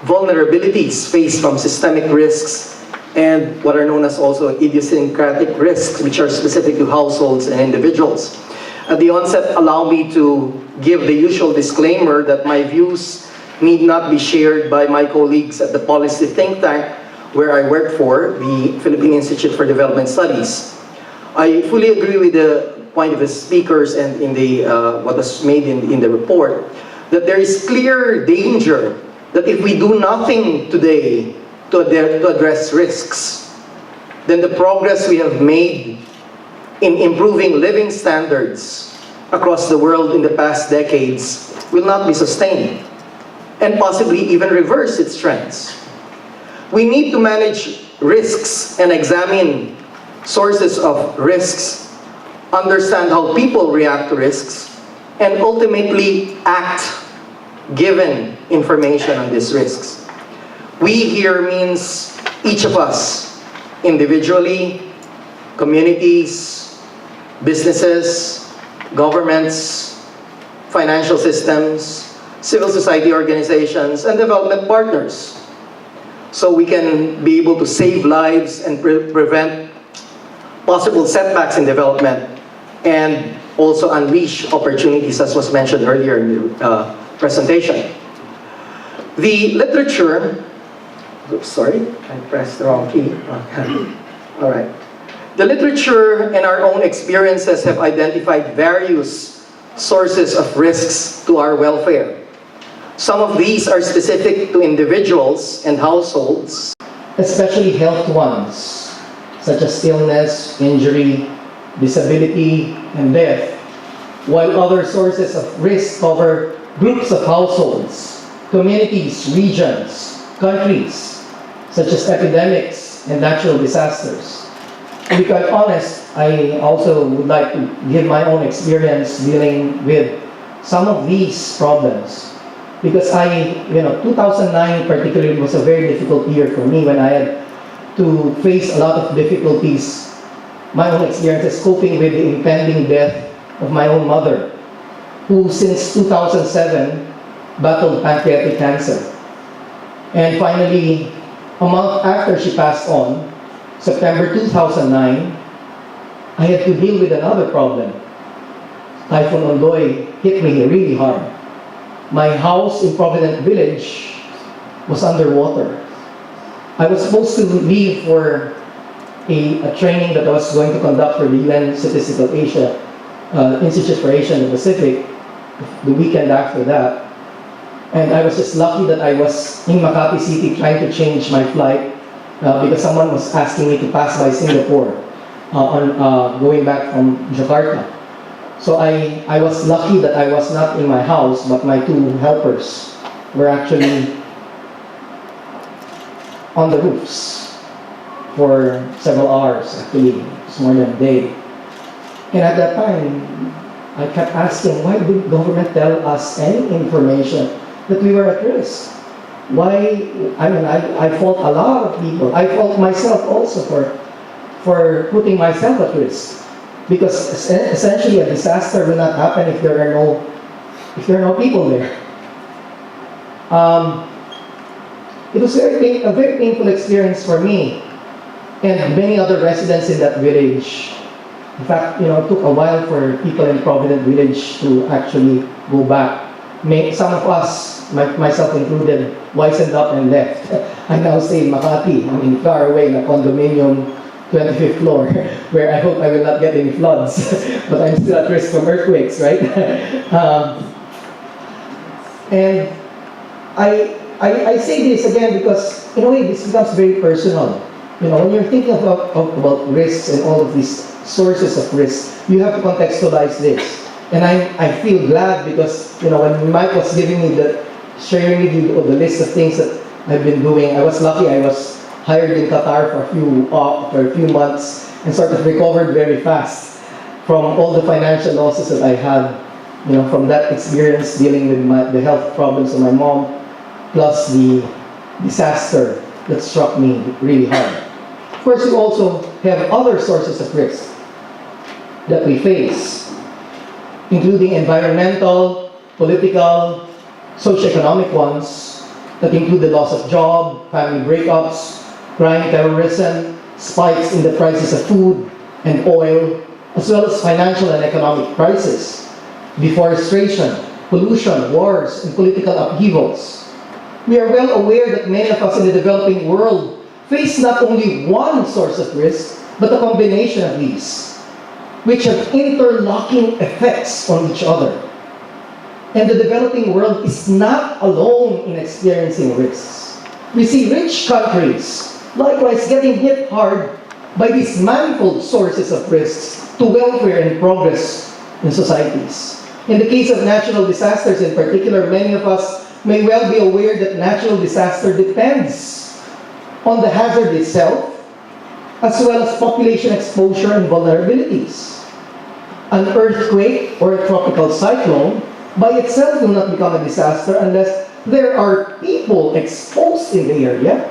vulnerabilities faced from systemic risks and what are known as also idiosyncratic risks, which are specific to households and individuals. At the onset, allow me to give the usual disclaimer that my views need not be shared by my colleagues at the policy think tank where I work for, the Philippine Institute for Development Studies. I fully agree with the point of the speakers and in the what was made in the report, that there is clear danger that if we do nothing today to address risks, then the progress we have made in improving living standards across the world in the past decades will not be sustained and possibly even reverse its trends. We need to manage risks and examine sources of risks, understand how people react to risks, and ultimately act given information on these risks. We here means each of us, individually, communities, businesses, governments, financial systems, civil society organizations, and development partners. So we can be able to save lives and prevent possible setbacks in development and also unleash opportunities, as was mentioned earlier in the presentation. The literature, oops, sorry, I pressed the wrong key. All right. The literature and our own experiences have identified various sources of risks to our welfare. Some of these are specific to individuals and households, especially health ones, such as illness, injury, disability, and death, while other sources of risk cover groups of households, communities, regions, countries, such as epidemics and natural disasters. To be quite honest, I also would like to give my own experience dealing with some of these problems. Because 2009 particularly was a very difficult year for me when I had to face a lot of difficulties, my own experiences coping with the impending death of my own mother, who since 2007 battled pancreatic cancer. And finally, a month after she passed on, September 2009, I had to deal with another problem. Typhoon Ondoy hit me really hard. My house in Provident Village was underwater. I was supposed to leave for a training that I was going to conduct for the UN Statistical Asia Institute for Asia and the Pacific the weekend after that. And I was just lucky that I was in Makati City trying to change my flight because someone was asking me to pass by Singapore going back from Jakarta. So I was lucky that I was not in my house, but my two helpers were actually on the roofs for several hours, actually. It's more than a day. And at that time, I kept asking, why did government tell us any information that we were at risk? Why? I mean, I fault a lot of people. I fault myself also for putting myself at risk. Because essentially a disaster will not happen if there are no people there. It was a very painful experience for me and many other residents in that village. In fact, it took a while for people in Provident Village to actually go back. Some of us, myself included, wisened up and left. I now stay in Makati. I mean, far away in a condominium, 25th floor, where I hope I will not get any floods, but I'm still at risk from earthquakes, right? And I say this again because, in a way, this becomes very personal. When you're thinking about risks and all of these sources of risk, you have to contextualize this. And I feel glad because, when Mike was sharing with you the list of things that I've been doing, I was lucky I was hired in Qatar for a few months and sort of recovered very fast from all the financial losses that I had, from that experience dealing with the health problems of my mom, plus the disaster that struck me really hard. Of course, we also have other sources of risk that we face, including environmental, political, socioeconomic ones that include the loss of job, family breakups, crime, terrorism, spikes in the prices of food and oil, as well as financial and economic crisis, deforestation, pollution, wars, and political upheavals. We are well aware that many of us in the developing world face not only one source of risk, but a combination of these, which have interlocking effects on each other. And the developing world is not alone in experiencing risks. We see rich countries likewise getting hit hard by these manifold sources of risks to welfare and progress in societies. In the case of natural disasters in particular, many of us may well be aware that natural disaster depends on the hazard itself, as well as population exposure and vulnerabilities. An earthquake or a tropical cyclone by itself will not become a disaster unless there are people exposed in the area.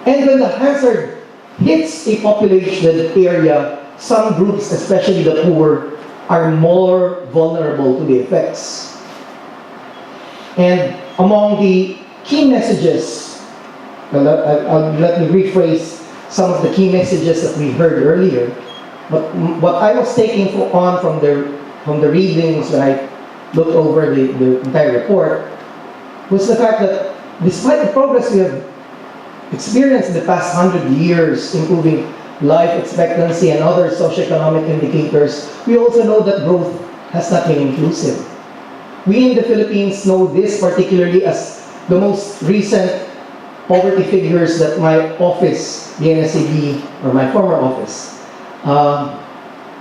And when the hazard hits a populated area, some groups, especially the poor, are more vulnerable to the effects. And among the key messages, let me rephrase some of the key messages that we heard earlier. But what I was taking on from the readings when I looked over the entire report was the fact that despite the progress we have experienced in the past 100 years, improving life expectancy and other socioeconomic indicators, we also know that growth has not been inclusive. We in the Philippines know this particularly as the most recent poverty figures that my office, the NSAB, or my former office,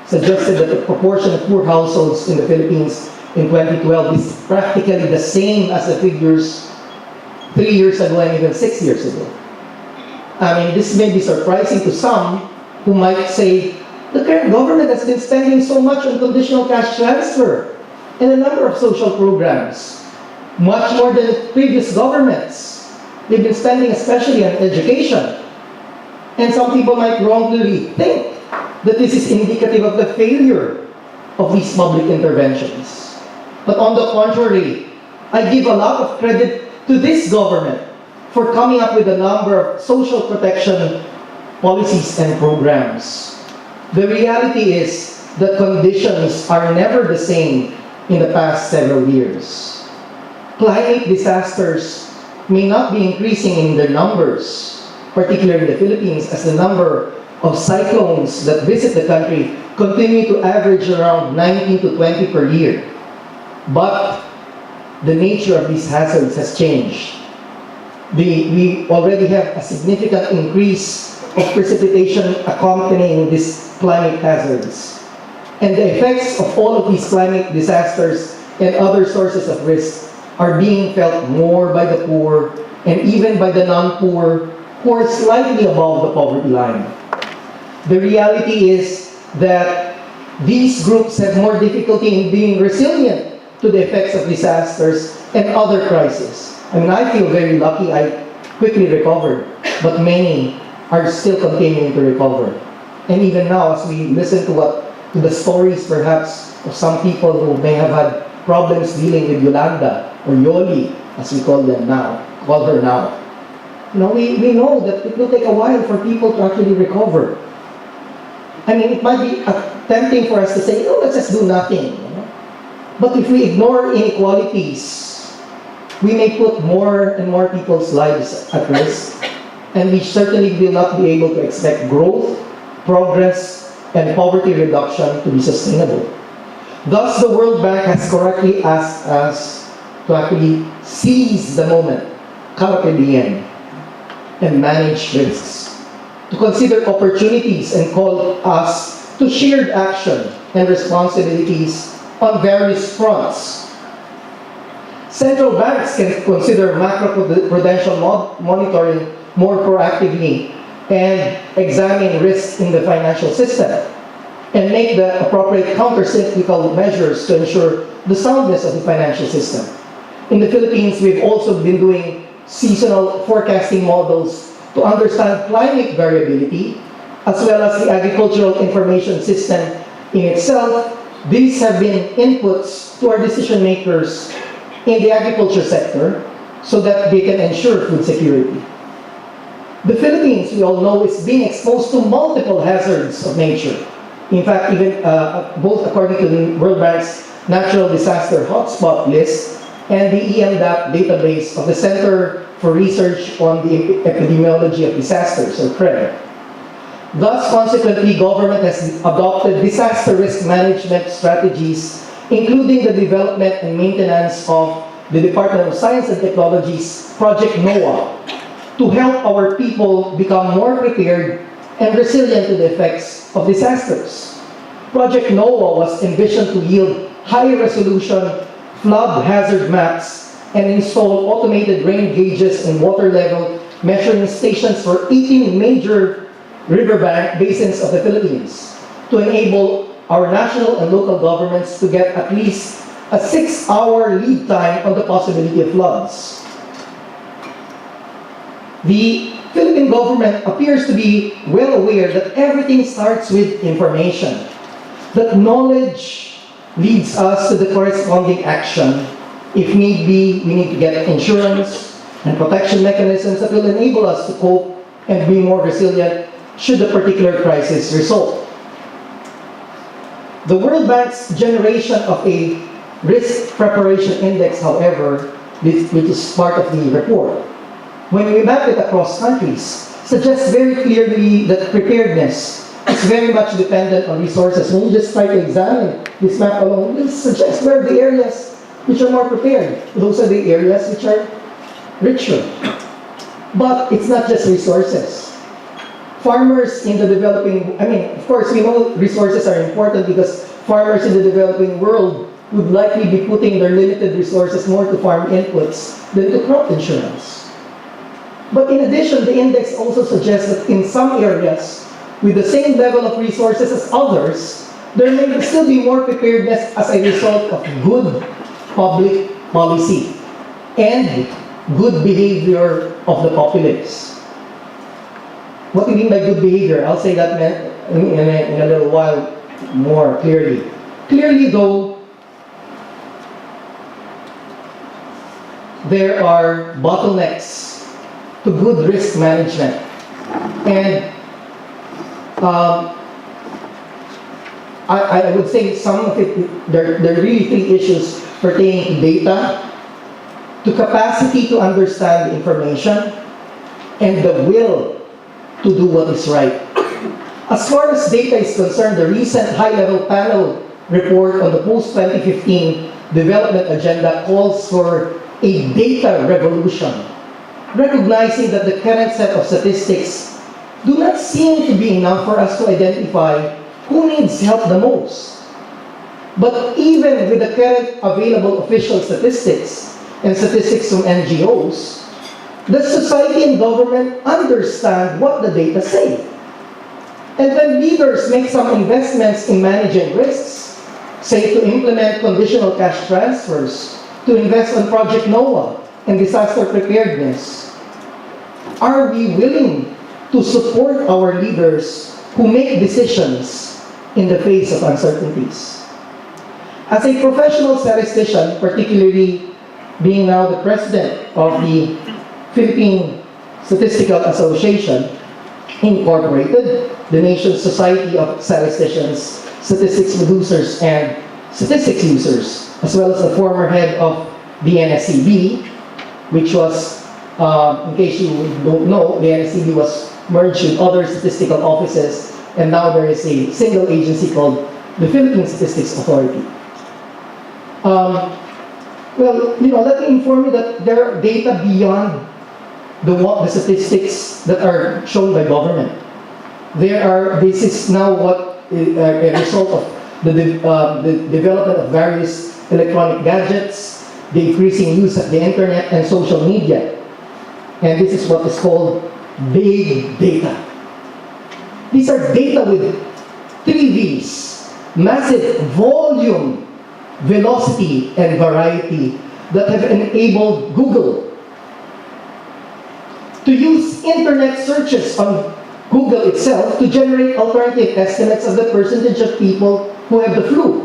suggested that the proportion of poor households in the Philippines in 2012 is practically the same as the figures 3 years ago and even 6 years ago. I mean, this may be surprising to some who might say, the current government has been spending so much on conditional cash transfer and a number of social programs, much more than previous governments. They've been spending especially on education. And some people might wrongly think that this is indicative of the failure of these public interventions. But on the contrary, I give a lot of credit to this government for coming up with a number of social protection policies and programs. The reality is that conditions are never the same in the past several years. Climate disasters may not be increasing in their numbers, particularly in the Philippines, as the number of cyclones that visit the country continue to average around 19 to 20 per year. But the nature of these hazards has changed. We already have a significant increase of precipitation accompanying these climate hazards. And the effects of all of these climate disasters and other sources of risk are being felt more by the poor and even by the non-poor who are slightly above the poverty line. The reality is that these groups have more difficulty in being resilient to the effects of disasters and other crises. I mean, I feel very lucky I quickly recovered, but many are still continuing to recover. And even now, as we listen to the stories perhaps of some people who may have had problems dealing with Yolanda or Yoli, as we call her now. We know that it will take a while for people to actually recover. I mean, it might be tempting for us to say, oh, let's just do nothing. But if we ignore inequalities, we may put more and more people's lives at risk, and we certainly will not be able to expect growth, progress, and poverty reduction to be sustainable. Thus, the World Bank has correctly asked us to actually seize the moment, carpe diem, and manage risks, to consider opportunities and call us to shared action and responsibilities on various fronts. Central banks can consider macroprudential monitoring more proactively and examine risks in the financial system and make the appropriate countercyclical measures to ensure the soundness of the financial system. In the Philippines, we've also been doing seasonal forecasting models to understand climate variability, as well as the agricultural information system in itself. These have been inputs to our decision makers in the agriculture sector so that they can ensure food security. The Philippines, we all know, is being exposed to multiple hazards of nature. In fact, even both according to the World Bank's Natural Disaster Hotspot list and the EM-DAP database of the Center for Research on the Epidemiology of Disasters, or CRED. Thus, consequently, government has adopted disaster risk management strategies, including the development and maintenance of the Department of Science and Technology's Project NOAA, to help our people become more prepared and resilient to the effects of disasters. Project NOAA was envisioned to yield high-resolution flood hazard maps and install automated rain gauges and water level measuring stations for 18 major riverbank basins of the Philippines to enable our national and local governments to get at least a 6-hour lead time on the possibility of floods. The Philippine government appears to be well aware that everything starts with information, that knowledge leads us to the corresponding action. If need be, we need to get insurance and protection mechanisms that will enable us to cope and be more resilient should a particular crisis result. The World Bank's generation of a risk preparation index, however, which is part of the report, when we map it across countries, suggests very clearly that preparedness is very much dependent on resources. When you just try to examine this map alone, it suggests where are the areas which are more prepared. Those are the areas which are richer. But it's not just resources. Farmers in the developing, of course, we know resources are important because farmers in the developing world would likely be putting their limited resources more to farm inputs than to crop insurance. But in addition, the index also suggests that in some areas, with the same level of resources as others, there may still be more preparedness as a result of good public policy and good behavior of the populace. What do you mean by good behavior? I'll say that in a little while more clearly. Clearly, though, there are bottlenecks to good risk management. And I would say some of it, there are really three issues pertaining to data, to capacity to understand information, and the will to do what is right. As far as data is concerned, the recent high-level panel report on the post-2015 development agenda calls for a data revolution, recognizing that the current set of statistics do not seem to be enough for us to identify who needs help the most. But even with the current available official statistics and statistics from NGOs, the society and government understand what the data say. And when leaders make some investments in managing risks, say to implement conditional cash transfers, to invest on Project NOAA and disaster preparedness, are we willing to support our leaders who make decisions in the face of uncertainties? As a professional statistician, particularly being now the president of the Philippine Statistical Association, Incorporated, the nation's society of statisticians, statistics producers, and statistics users, as well as the former head of the NSCB, which was, in case you don't know, the NSCB was merged with other statistical offices, and now there is a single agency called the Philippine Statistics Authority. Well, let me inform you that there are data beyond the statistics that are shown by government. This is now what a result of the development of various electronic gadgets, the increasing use of the internet and social media. And this is what is called big data. These are data with 3 V's: massive volume, velocity, and variety, that have enabled Google to use internet searches on Google itself to generate alternative estimates of the percentage of people who have the flu.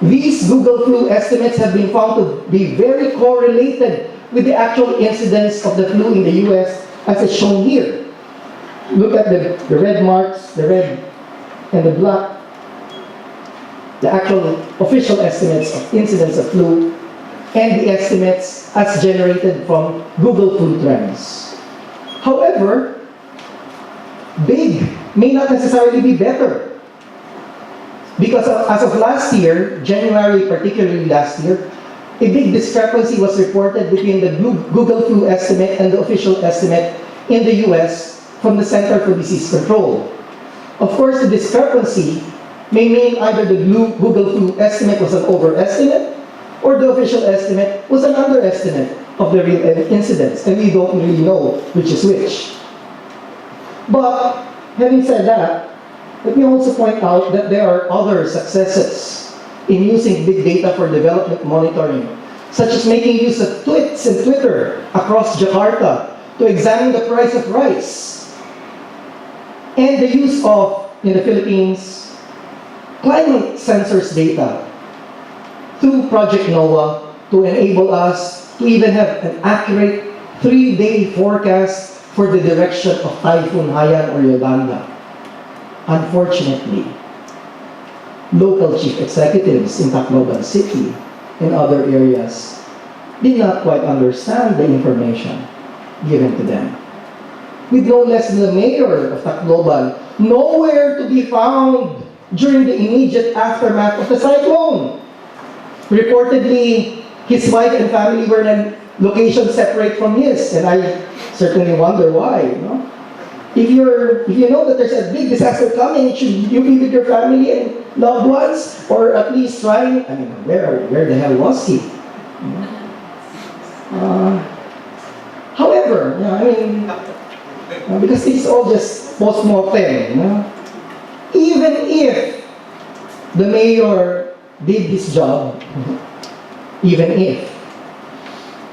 These Google flu estimates have been found to be very correlated with the actual incidence of the flu in the US, as is shown here. Look at the red marks, the red and the black, the actual official estimates of incidence of flu, and the estimates as generated from Google Flu Trends. However, big may not necessarily be better, because as of last year, January particularly last year, a big discrepancy was reported between the Google Flu estimate and the official estimate in the US from the Center for Disease Control. Of course, the discrepancy may mean either the Google Flu estimate was an overestimate, or the official estimate was an underestimate of the real incidence, and we don't really know which is which. But, having said that, let me also point out that there are other successes in using big data for development monitoring, such as making use of tweets and Twitter across Jakarta to examine the price of rice, and the use of, in the Philippines, climate sensors data through Project NOAA to enable us to even have an accurate 3-day forecast for the direction of Typhoon Haiyan or Yolanda. Unfortunately, local chief executives in Tacloban City and other areas did not quite understand the information given to them. With no less than the mayor of Tacloban nowhere to be found during the immediate aftermath of the cyclone. Reportedly, his wife and family were in locations separate from his, and I certainly wonder why. If you know that there's a big disaster coming, should you be with your family and loved ones, or at least try? I mean, where the hell was he? However, because this is all just post-mortem. Even if the mayor did his job, even if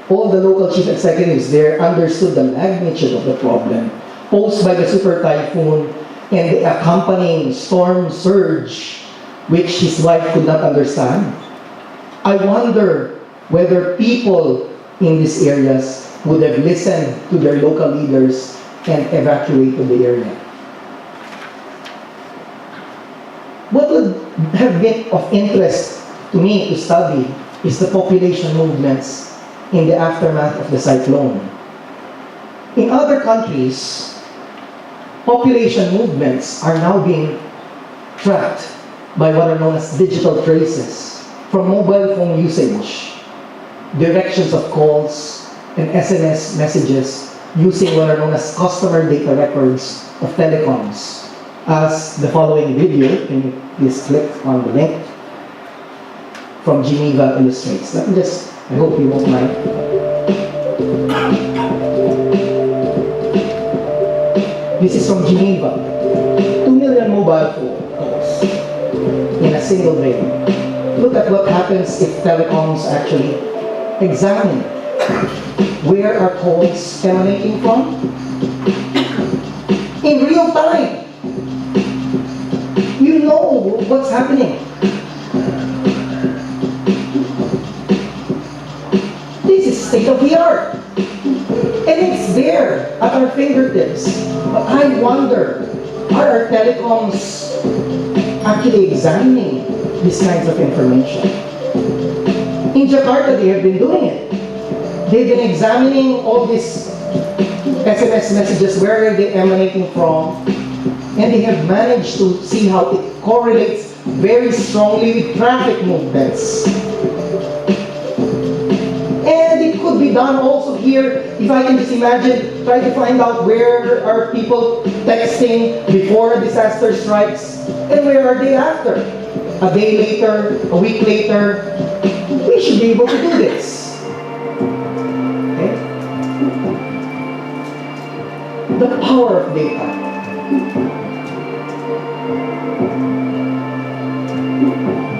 all the local chief executives there understood the magnitude of the problem posed by the super typhoon and the accompanying storm surge, which his wife could not understand, I wonder whether people in these areas would have listened to their local leaders and evacuated the area. What would have been of interest to me to study is the population movements in the aftermath of the cyclone. In other countries, population movements are now being tracked by what are known as digital traces from mobile phone usage, directions of calls, and SMS messages using what are known as customer data records of telecoms. As the following video, can you please click on the link, from Geneva illustrates. Let me just, I hope you won't mind. This is from Geneva. 2 million mobile phone calls in a single day. Look at what happens if telecoms actually examine where are calls emanating from in real time. You know what's happening. This is state of the art. And it's there at our fingertips. But I wonder, are our telecoms actually examining these kinds of information? In Jakarta, they have been doing it. They've been examining all these SMS messages, where are they emanating from, and they have managed to see how it correlates very strongly with traffic movements. And it could be done also here, if I can just imagine, try to find out where are people texting before a disaster strikes, and where are they after. A day later, a week later, we should be able to do this. Okay? The power of data.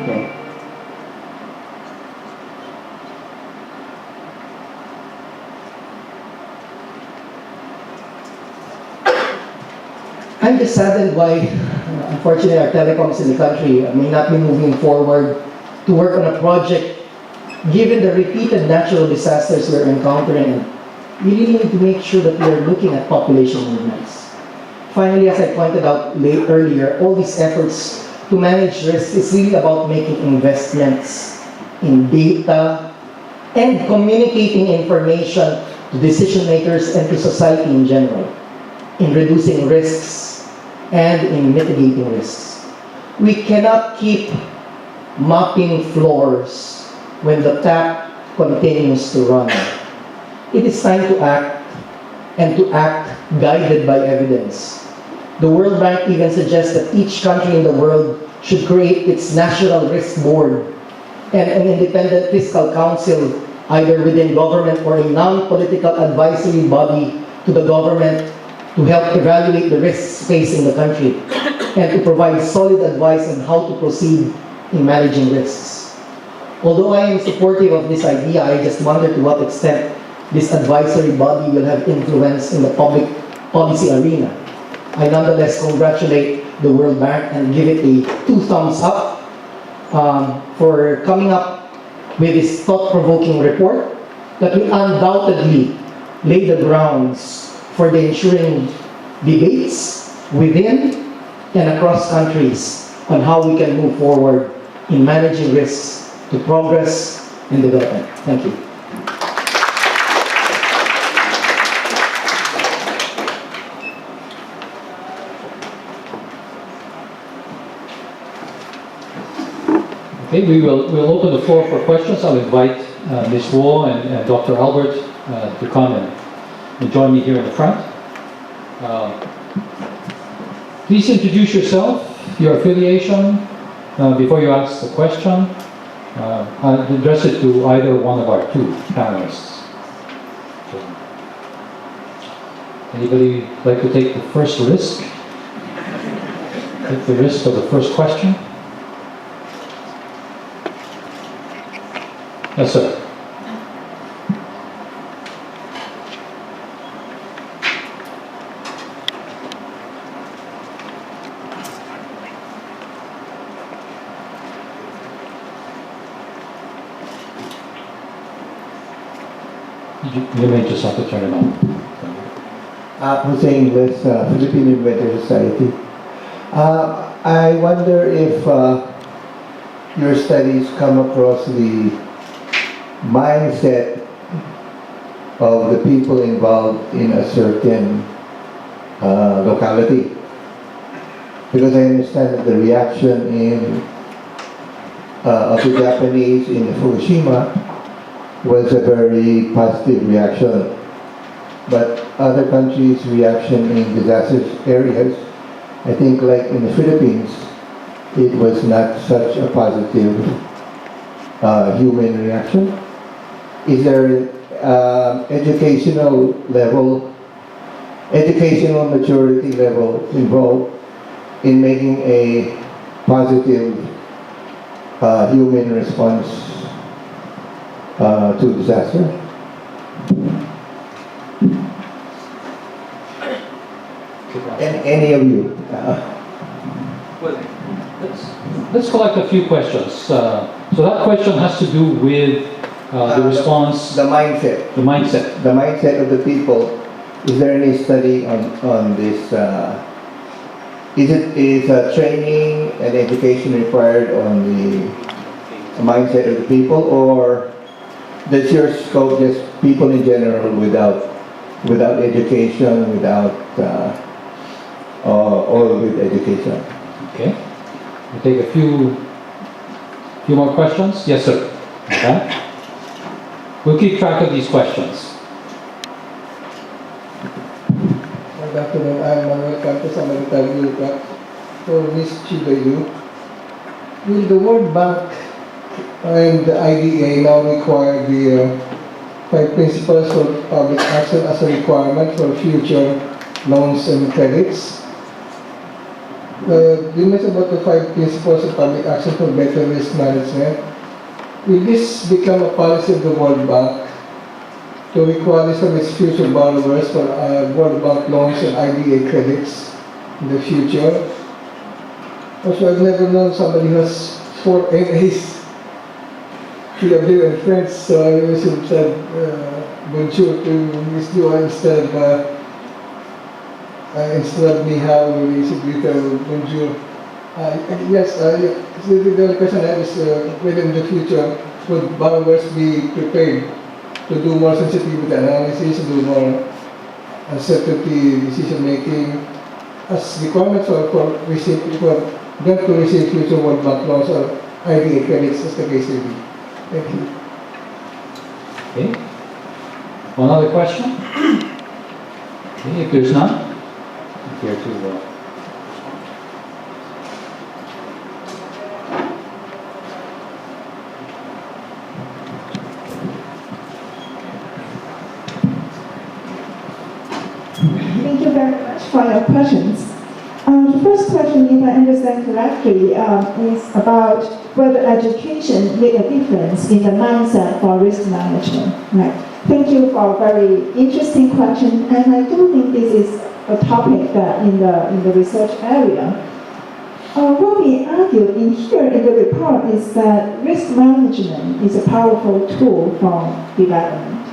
Okay. I'm just saddened why, unfortunately, our telecoms in the country may not be moving forward to work on a project, given the repeated natural disasters we're encountering. We really need to make sure that we are looking at population movements. Finally, as I pointed out earlier, all these efforts to manage risk is really about making investments in data and communicating information to decision makers and to society in general, in reducing risks and in mitigating risks. We cannot keep mopping floors when the tap continues to run. It is time to act, and to act guided by evidence. The World Bank even suggests that each country in the world should create its national risk board and an independent fiscal council, either within government or a non-political advisory body to the government, to help evaluate the risks facing the country and to provide solid advice on how to proceed in managing risks. Although I am supportive of this idea, I just wonder to what extent this advisory body will have influence in the public policy arena. I nonetheless congratulate the World Bank and give it a 2 thumbs up for coming up with this thought-provoking report that will undoubtedly lay the grounds for the ensuing debates within and across countries on how we can move forward in managing risks to progress and development. Thank you. Okay, we'll open the floor for questions. I'll invite Ms. Wu and Dr. Albert to come and join me here in the front. Please introduce yourself, your affiliation, before you ask the question. I'll address it to either one of our 2 panelists. So, anybody like to take the first risk? Take the risk of the first question? Yes, sir. You may just have to turn it on. Hussein with Philippine Inventor Society. I wonder if your studies come across the mindset of the people involved in a certain locality. Because I understand that the reaction of the Japanese in Fukushima was a very positive reaction. But other countries' reaction in disaster areas, I think like in the Philippines, it was not such a positive human reaction. Is there educational maturity level involved in making a positive human response to disaster? Any of you? Well, let's collect a few questions. So that question has to do with the response, The mindset. the mindset. The mindset of the people. Is there any study on this? Is training and education required on the mindset of the people, or does your scope just people in general without education, or with education? Okay. We'll take a few more questions. Yes, sir. Okay. We'll keep track of these questions. Good afternoon. I'm Ramon Albert for Ms. Xubei Lao. Will the World Bank and the IDA now require the 5 principles for public action as a requirement for future loans and credits? You mentioned about the 5 principles of public action for better risk management. Will this become a policy of the World Bank to require this of its future borrowers for World Bank loans and IDA credits in the future? Also, I've never known somebody who has 4 MAs, PW and friends, so I always have said bonjour to Ms. Dua instead of ni hao, we should greet her with bonjour. Yes, the only question I have is whether in the future would borrowers be prepared to do more sensitivity analysis, do more uncertainty decision making as requirements for them to receive future World Bank loans or IDA credits as the case may be. Thank you. Okay. One other question? Okay, if there's none, I'm here to Thank you very much for your questions. The first question, if I understand correctly, is about whether education make a difference in the mindset for risk management. Right. Thank you for a very interesting question, and I do think this is a topic that in the research area. What we argued in here in the report is that risk management is a powerful tool for development,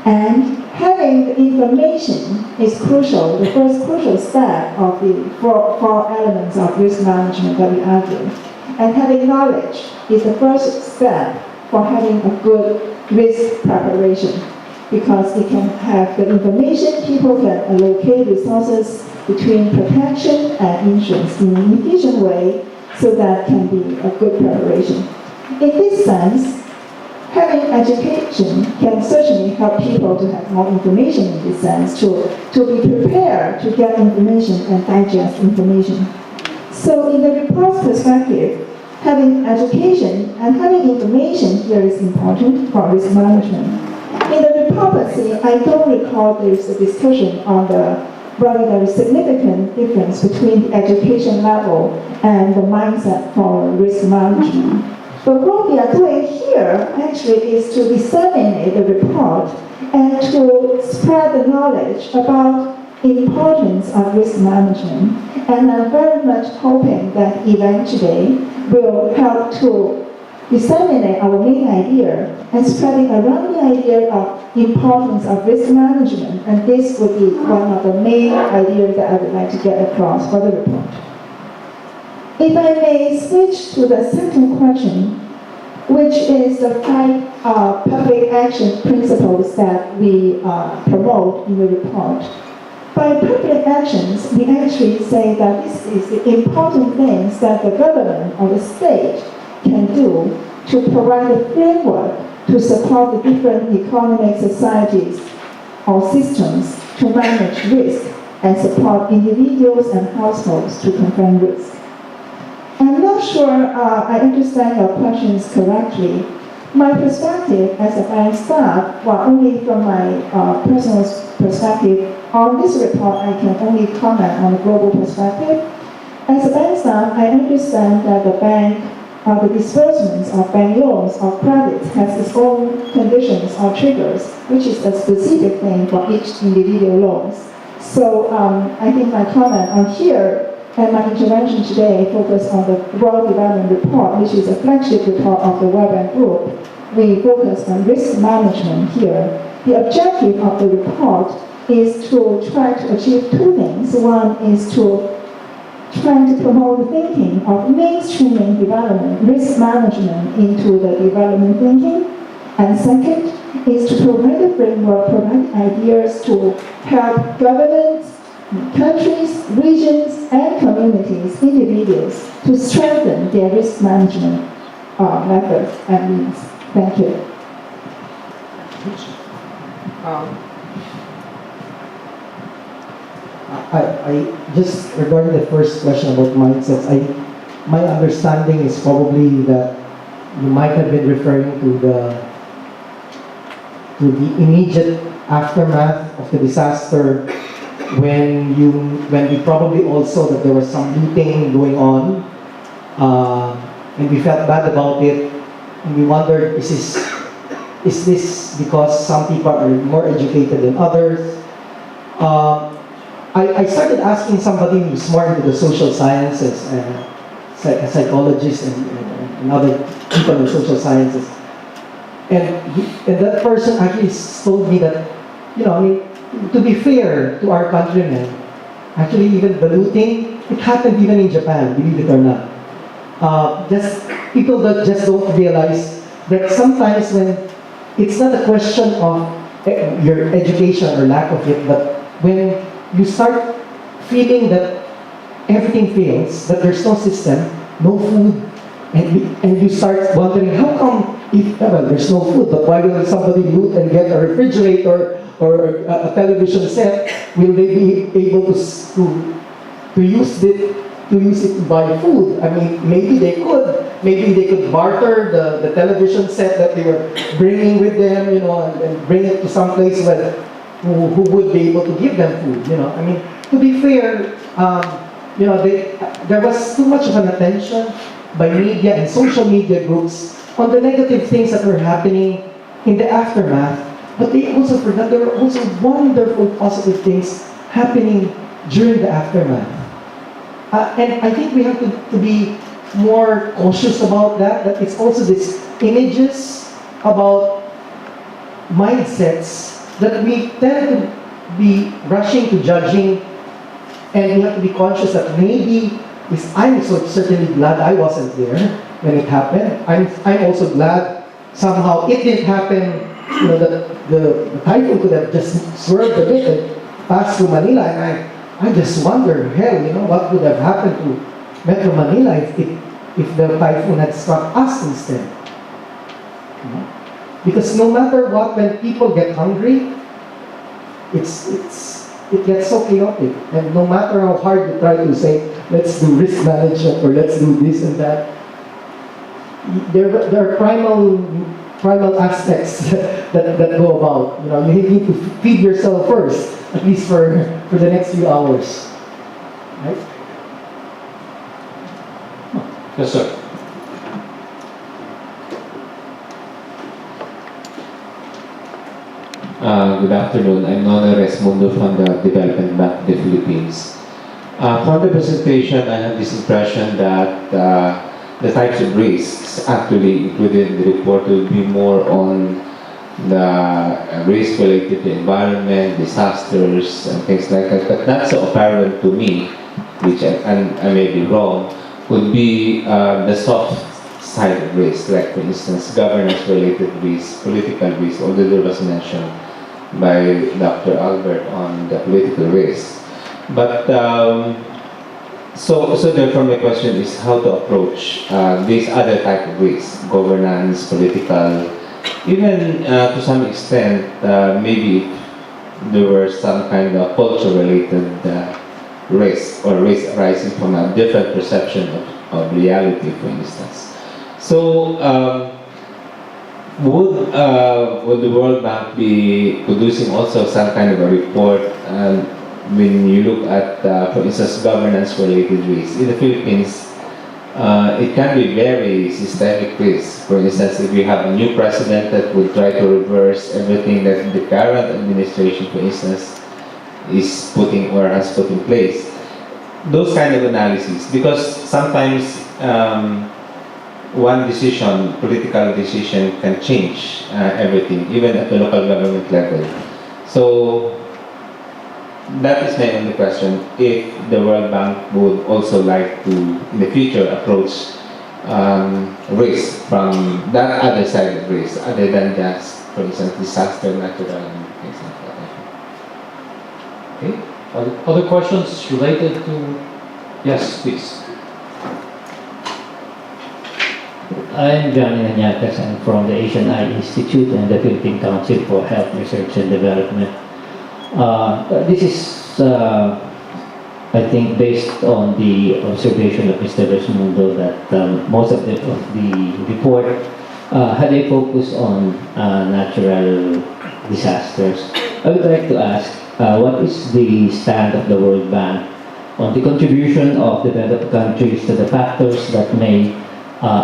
and having the information is crucial, the first crucial step of the four elements of risk management that we argue. And having knowledge is the first step for having a good risk preparation, because it can have the information, people can allocate resources between protection and insurance in an efficient way, so that can be a good preparation. In this sense, having education can certainly help people to have more information in this sense, to be prepared to get information and digest information. So in the report's perspective, having education and having information here is important for risk management. In the report, I don't recall there's a discussion on whether there is significant difference between the education level and the mindset for risk management. But what we are doing here actually is to disseminate the report and to spread the knowledge about the importance of risk management. And I'm very much hoping that eventually will help to disseminate our main idea and spreading around the idea of importance of risk management. And this would be one of the main ideas that I would like to get across for the report. If I may switch to the second question, which is the 5 public action principles that we promote in the report. By public sections, we actually say that this is the important things that the government or the state can do to provide a framework to support the different economic societies or systems to manage risk and support individuals and households to confront risk. I'm not sure I understand your questions correctly. My perspective as a bank staff, well, only from my personal perspective, on this report I can only comment on the global perspective. As a bank staff, I understand that the bank, the disbursements of bank loans or credit has its own conditions or triggers, which is a specific thing for each individual loans. So I think my comment on here and my intervention today focus on the World Development Report, which is a flagship report of the World Bank Group. We focus on risk management here. The objective of the report is to try to achieve two things. One is to try to promote the thinking of mainstreaming development, risk management into the development thinking. And second is to provide a framework, provide ideas to help governments, countries, regions, and communities, individuals, to strengthen their risk management methods and means. Thank you. I just regarding the first question about mindsets, my understanding is probably that you might have been referring to the immediate aftermath of the disaster when we probably also that there was some looting going on, and we felt bad about it, and we wondered, is this because some people are more educated than others? I started asking somebody who's more into the social sciences, a psychologist and other people in social sciences, and that person actually told me that, I mean, to be fair to our countrymen, actually even the looting, it happened even in Japan, believe it or not. Just people that just don't realize that sometimes when it's not a question of your education or lack of it, but when you start feeling that everything fails, that there's no system, no food, and you start wondering, how come there's no food, but why will somebody loot and get a refrigerator or a television set? Will they be able to use it to buy food? I mean, maybe they could barter the television set that they were bringing with them, and bring it to some place where who would be able to give them food, I mean, to be fair, there was too much of an attention by media and social media groups on the negative things that were happening in the aftermath, but they also forgot there were also wonderful positive things happening during the aftermath. And I think we have to be more cautious about that it's also these images about mindsets that we tend to be rushing to judging, and we have to be conscious that maybe I'm so certainly glad I wasn't there when it happened. I'm also glad somehow it didn't happen, that the typhoon could have just swerved a bit and passed through Manila, and I just wonder, what would have happened to Metro Manila if the typhoon had struck us instead. Because no matter what, when people get hungry, it gets so chaotic. And no matter how hard you try to say, let's do risk management or let's do this and that, there are primal aspects that go about. You need to feed yourself first, at least for the next few hours. Right? Yes, sir. Good afternoon. I'm Nona Resmundo from the Development Bank of the Philippines. From the presentation, I have this impression that the types of risks actually included in the report will be more on the risk related to environment, disasters, and things like that. But not so apparent to me, which I may be wrong, would be the soft side of risk, like for instance, governance-related risk, political risk, although there was mention by Dr. Albert on the political risk. But so therefore my question is how to approach these other type of risks, governance, political, even to some extent maybe there were some kind of culture-related risk or risk arising from a different perception of reality, for instance. So would the World Bank be producing also some kind of a report when you look at, for instance, governance-related risks? In the Philippines, it can be very systemic risk. For instance, if you have a new president that would try to reverse everything that the current administration, for instance, is putting or has put in place. Those kind of analyses, because sometimes one decision, political decision, can change everything, even at the local government level. So that is my only question, if the World Bank would also like to, in the future, approach risk from that other side of risk, other than just, for instance, disaster, natural, and things like that. Okay. Other questions related to? Yes, please. I'm Johnny Nanyacas. I'm from the Asian Eye Institute and the Philippine Council for Health Research and Development. This is, I think, based on the observation of Mr. Resmundo that most of the report had a focus on natural disasters. I would like to ask, what is the stand of the World Bank on the contribution of developed countries to the factors that may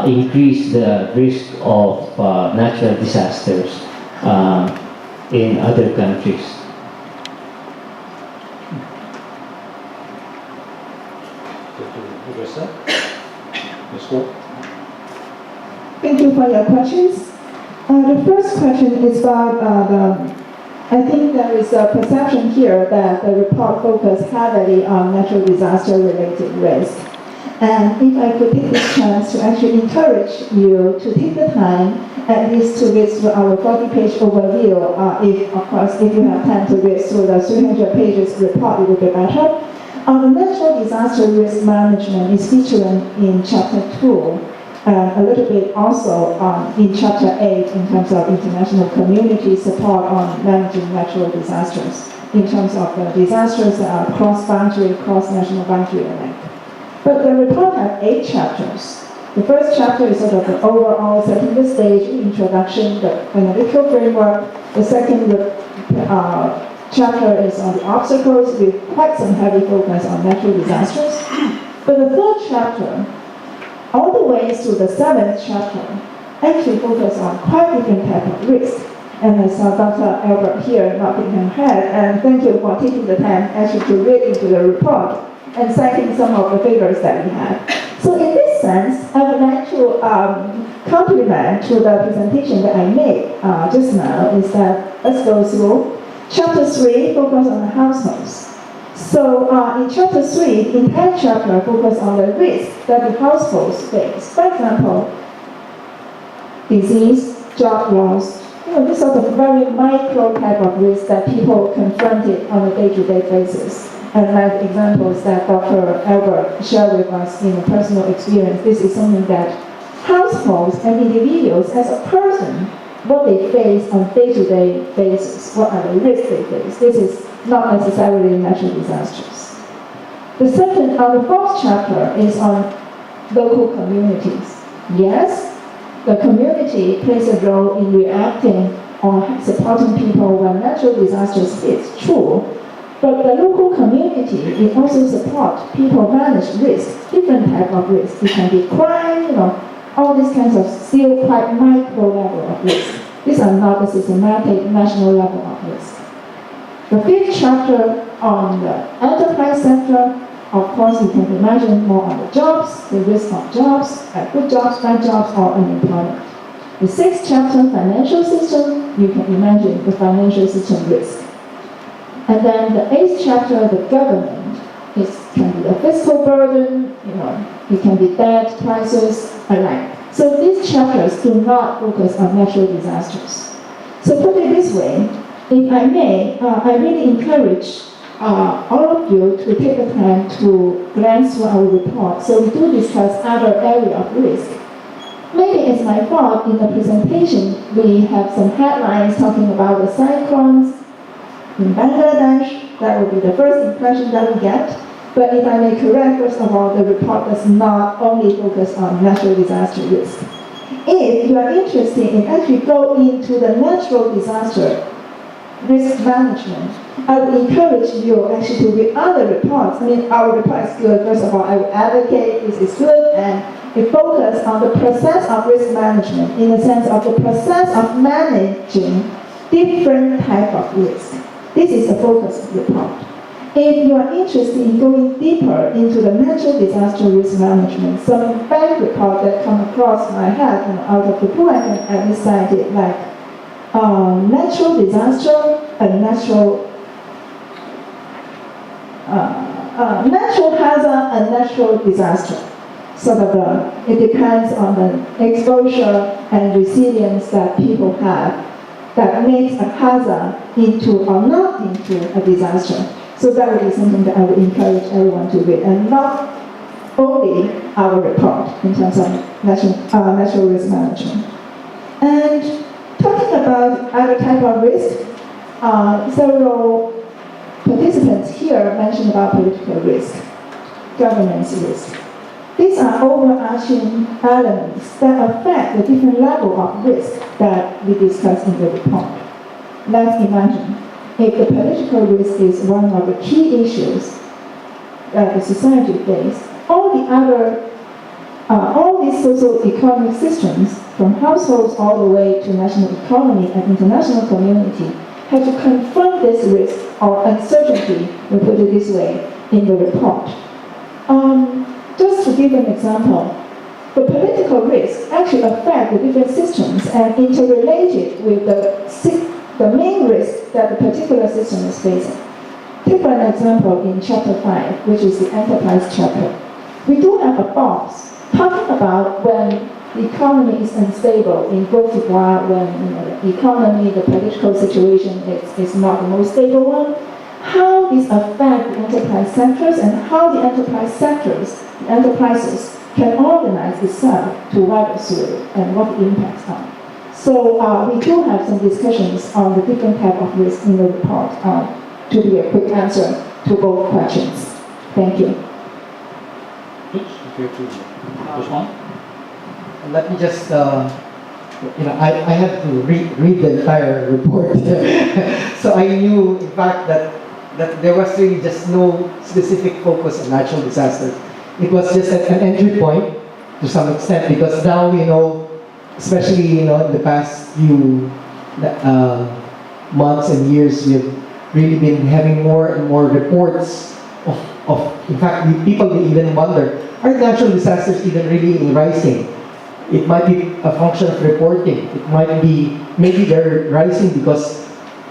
increase the risk of natural disasters in other countries? Thank you for your questions. The first question is about I think there is a perception here that the report focused heavily on natural disaster-related risk. And if I could take this chance to actually encourage you to take the time at least to read through our 40-page overview, if you have time to read through the 300 pages report, it would be better. The natural disaster risk management is featured in Chapter 2, a little bit also in Chapter 8 in terms of international community support on managing natural disasters, in terms of the disasters that are cross-boundary, cross-national boundary linked. But the report has 8 chapters. The first chapter is sort of the overall setting the stage, introduction, the analytical framework. The second chapter is on the obstacles with quite some heavy focus on natural disasters. But the third chapter, all the way through the 7th chapter, actually focus on quite different type of risk. And I saw Dr. Albert here nodding her head, and thank you for taking the time actually to read into the report and citing some of the figures that we had. So in this sense, I would like to compliment to the presentation that I made just now, is that, let's go through. Chapter 3, focus on the households. So in Chapter 3, the entire chapter focus on the risk that the households face. For example, disease, job loss, this sort of very micro type of risk that people confronted on a day-to-day basis. And like examples that Dr. Albert shared with us in a personal experience, this is something that households and individuals as a person, what they face on day-to-day basis, what are the risks they face. This is not necessarily natural disasters. The 4th chapter is on local communities. Yes, the community plays a role in reacting or supporting people when natural disasters hit, true. But the local community, it also supports people manage risk, different type of risk. It can be crime, all these kinds of still quite micro level of risk. These are not the systematic national level of risk. The 5th chapter on the enterprise sector, of course, you can imagine more on the jobs, the risk of jobs, good jobs, bad jobs, or unemployment. The 6th chapter, financial system, you can imagine the financial system risk. And then the 8th chapter, the government, it can be a fiscal burden, it can be debt, crisis, alike. So these chapters do not focus on natural disasters. So put it this way, if I may, I really encourage all of you to take the time to glance through our report. So we do discuss other area of risk. Maybe it's my fault in the presentation we have some headlines talking about the cyclones in Bangladesh. That would be the first impression that we get. But if I may correct, first of all, the report does not only focus on natural disaster risk. If you are interested in actually go into the natural disaster risk management, I would encourage you actually to read other reports. I mean, our report is good. First of all, I would advocate this is good, and it focuses on the process of risk management in the sense of the process of managing different type of risk. This is the focus of the report. If you are interested in going deeper into the natural disaster risk management, some bank report that come across my head and out of the blue, I can at least cite it like natural disaster and natural hazard and natural disaster. Sort of it depends on the exposure and resilience that people have that makes a hazard into or not into a disaster. So that would be something that I would encourage everyone to read, and not only our report in terms of natural risk management. And talking about other type of risk, several participants here mentioned about political risk, governance risk. These are overarching elements that affect the different level of risk that we discussed in the report. Let's imagine if the political risk is one of the key issues that the society faces, all these socio-economic systems, from households all the way to national economy and international community, have to confront this risk or uncertainty, we put it this way, in the report. Just to give an example, the political risks actually affect the different systems and interrelated with the main risk that the particular system is facing. Take for an example in chapter 5, which is the enterprise chapter. We do have a box talking about when the economy is unstable in Cote d'Ivoire, when the economy, the political situation is not the most stable one, how this affects the enterprise sectors and how the enterprises can organize itself to weather through it and what the impacts are. So we do have some discussions on the different type of risks in the report to be a quick answer to both questions. Thank you. Let me just, I had to read the entire report. So I knew, in fact, that there was really just no specific focus on natural disasters. It was just an entry point to some extent, because now we know, especially in the past few months and years, we have really been having more and more reports of in fact, people will even wonder, are natural disasters even really rising? It might be a function of reporting. It might be, maybe they're rising because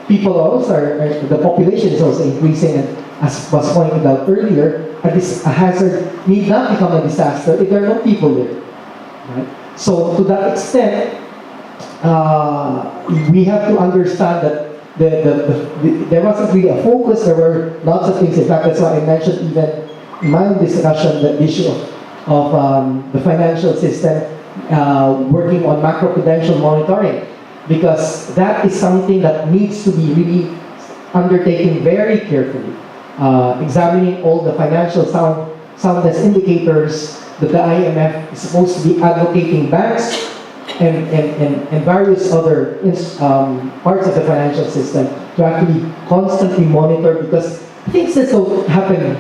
people also the population is also increasing, and as was pointed out earlier, a hazard need not become a disaster if there are no people there. Right? So to that extent, we have to understand that there wasn't really a focus. There were lots of things. In fact, that's why I mentioned even in my discussion the issue of the financial system working on macroprudential monitoring, because that is something that needs to be really undertaken very carefully. Examining all the financial soundness indicators that the IMF is supposed to be advocating banks and various other parts of the financial system to actually constantly monitor, because things just don't happen.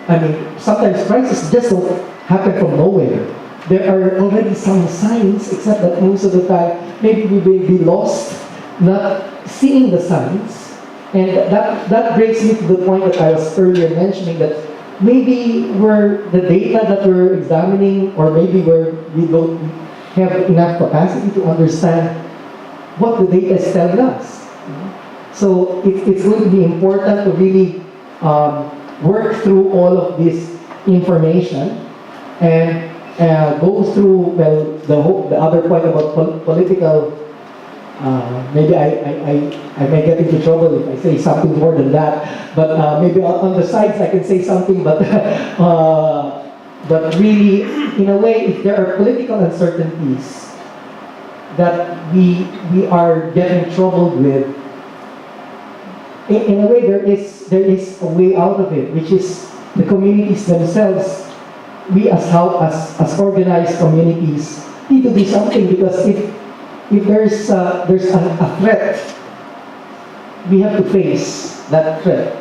I mean, sometimes crises just don't happen from nowhere. There are already some signs, except that most of the time, maybe we will be lost, not seeing the signs. And that brings me to the point that I was earlier mentioning, that maybe the data that we're examining, or maybe we don't have enough capacity to understand what the data is telling us. So it's going to be important to really work through all of this information and go through, well, the other point about political Maybe I may get into trouble if I say something more than that, but maybe on the sides I can say something, but really, in a way, if there are political uncertainties that we are getting troubled with, in a way there is a way out of it, which is the communities themselves. We as organized communities need to do something, because if there's a threat, we have to face that threat.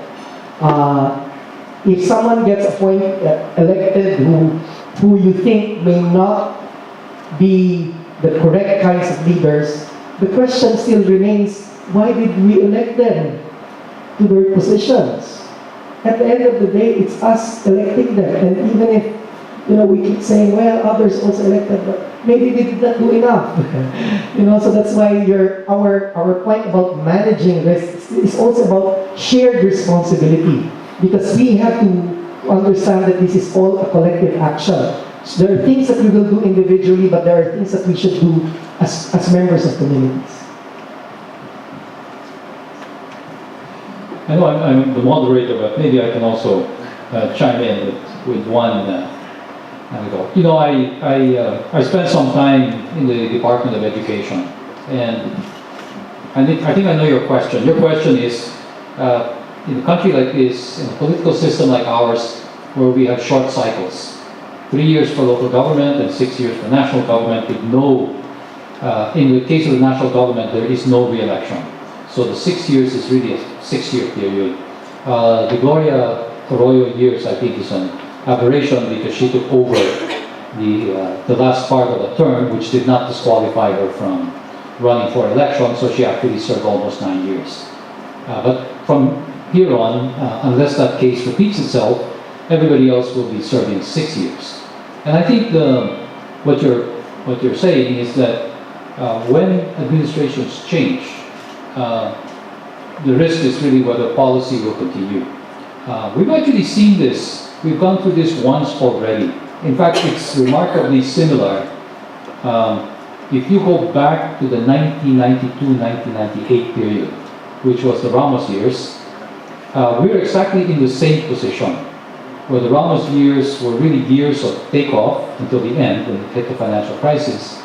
If someone gets elected who you think may not be the correct kinds of leaders, the question still remains, why did we elect them to their positions? At the end of the day, it's us electing them, and even if we keep saying, well, others also elected, but maybe they did not do enough. So that's why our point about managing risks is also about shared responsibility, because we have to understand that this is all a collective action. So there are things that we will do individually, but there are things that we should do as members of communities. I know I'm the moderator, but maybe I can also chime in with one anecdote. I spent some time in the Department of Education, and I think I know your question. Your question is, in a country like this, in a political system like ours, where we have short cycles, 3 years for local government and 6 years for national government, with no, in the case of the national government, there is no re-election. So the 6 years is really a 6-year period. The Gloria Arroyo years, I think, is an aberration, because she took over the last part of the term, which did not disqualify her from running for election, so she actually served almost 9 years. But from here on, unless that case repeats itself, everybody else will be serving 6 years. And I think what you're saying is that when administrations change, the risk is really whether policy will continue. We've actually seen this. We've gone through this once already. In fact, it's remarkably similar. If you go back to the 1992-1998 period, which was the Ramos years, we were exactly in the same position, where the Ramos years were really years of takeoff until the end, when it hit the financial crisis.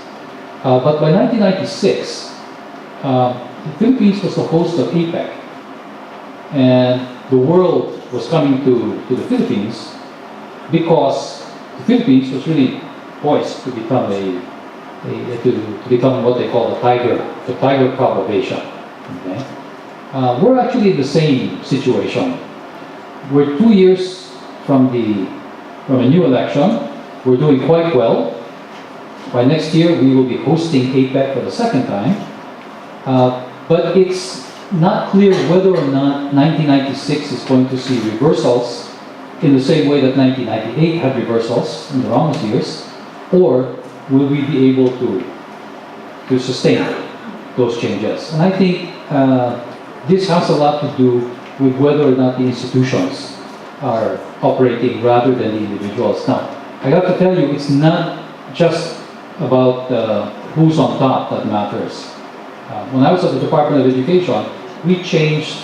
But by 1996, the Philippines was the host of APEC, and the world was coming to the Philippines, because the Philippines was really poised to become to become what they call the tiger crop of Asia. Okay? We're actually in the same situation. We're 2 years from a new election. We're doing quite well. By next year, we will be hosting APEC for the second time. But it's not clear whether or not 1996 is going to see reversals in the same way that 1998 had reversals in the Ramos years, or will we be able to sustain those changes? And I think this has a lot to do with whether or not the institutions are operating rather than the individuals. Now, I have to tell you, it's not just about who's on top that matters. When I was at the Department of Education, we changed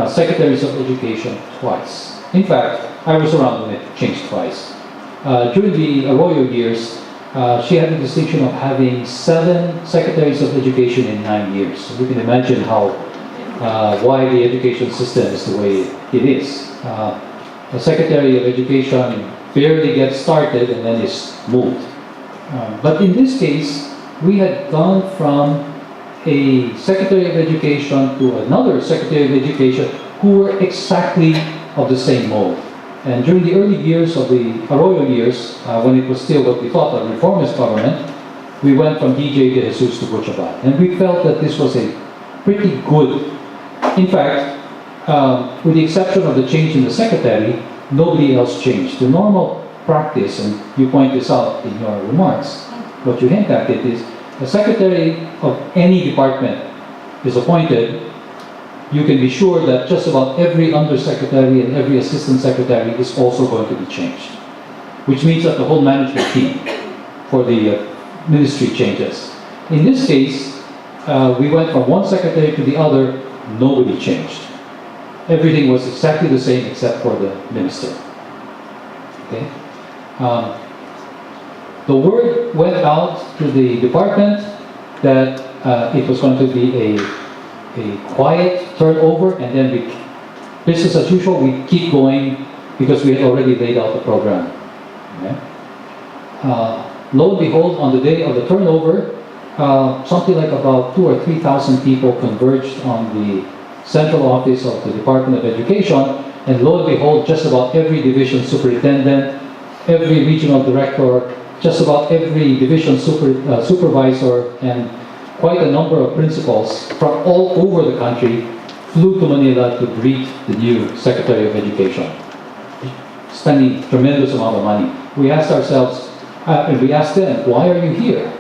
secretaries of education twice. In fact, I was around when it changed twice. During the Arroyo years, she had the distinction of having 7 secretaries of education in 9 years. So you can imagine why the education system is the way it is. The Secretary of Education barely gets started and then is moved. But in this case, we had gone from a Secretary of Education to another Secretary of Education who were exactly of the same mold. And during the early years of the Arroyo years, when it was still what we thought a reformist government, we went from DJ de Jesus to Butchabat. And we felt that this was a pretty good, in fact, with the exception of the change in the secretary, nobody else changed. The normal practice, and you point this out in your remarks, what you hint at it is, the secretary of any department is appointed, you can be sure that just about every undersecretary and every assistant secretary is also going to be changed. Which means that the whole management team for the ministry changes. In this case, we went from one secretary to the other, nobody changed. Everything was exactly the same except for the minister. Okay? The word went out to the department that it was going to be a quiet turnover, and then business as usual, we keep going because we had already laid out the program. Okay? Lo and behold, on the day of the turnover, something like about 2,000 or 3,000 people converged on the central office of the Department of Education, and lo and behold, just about every division superintendent, every regional director, just about every division supervisor, and quite a number of principals from all over the country flew to Manila to greet the new Secretary of Education, spending tremendous amount of money. We asked ourselves, and we asked them, why are you here?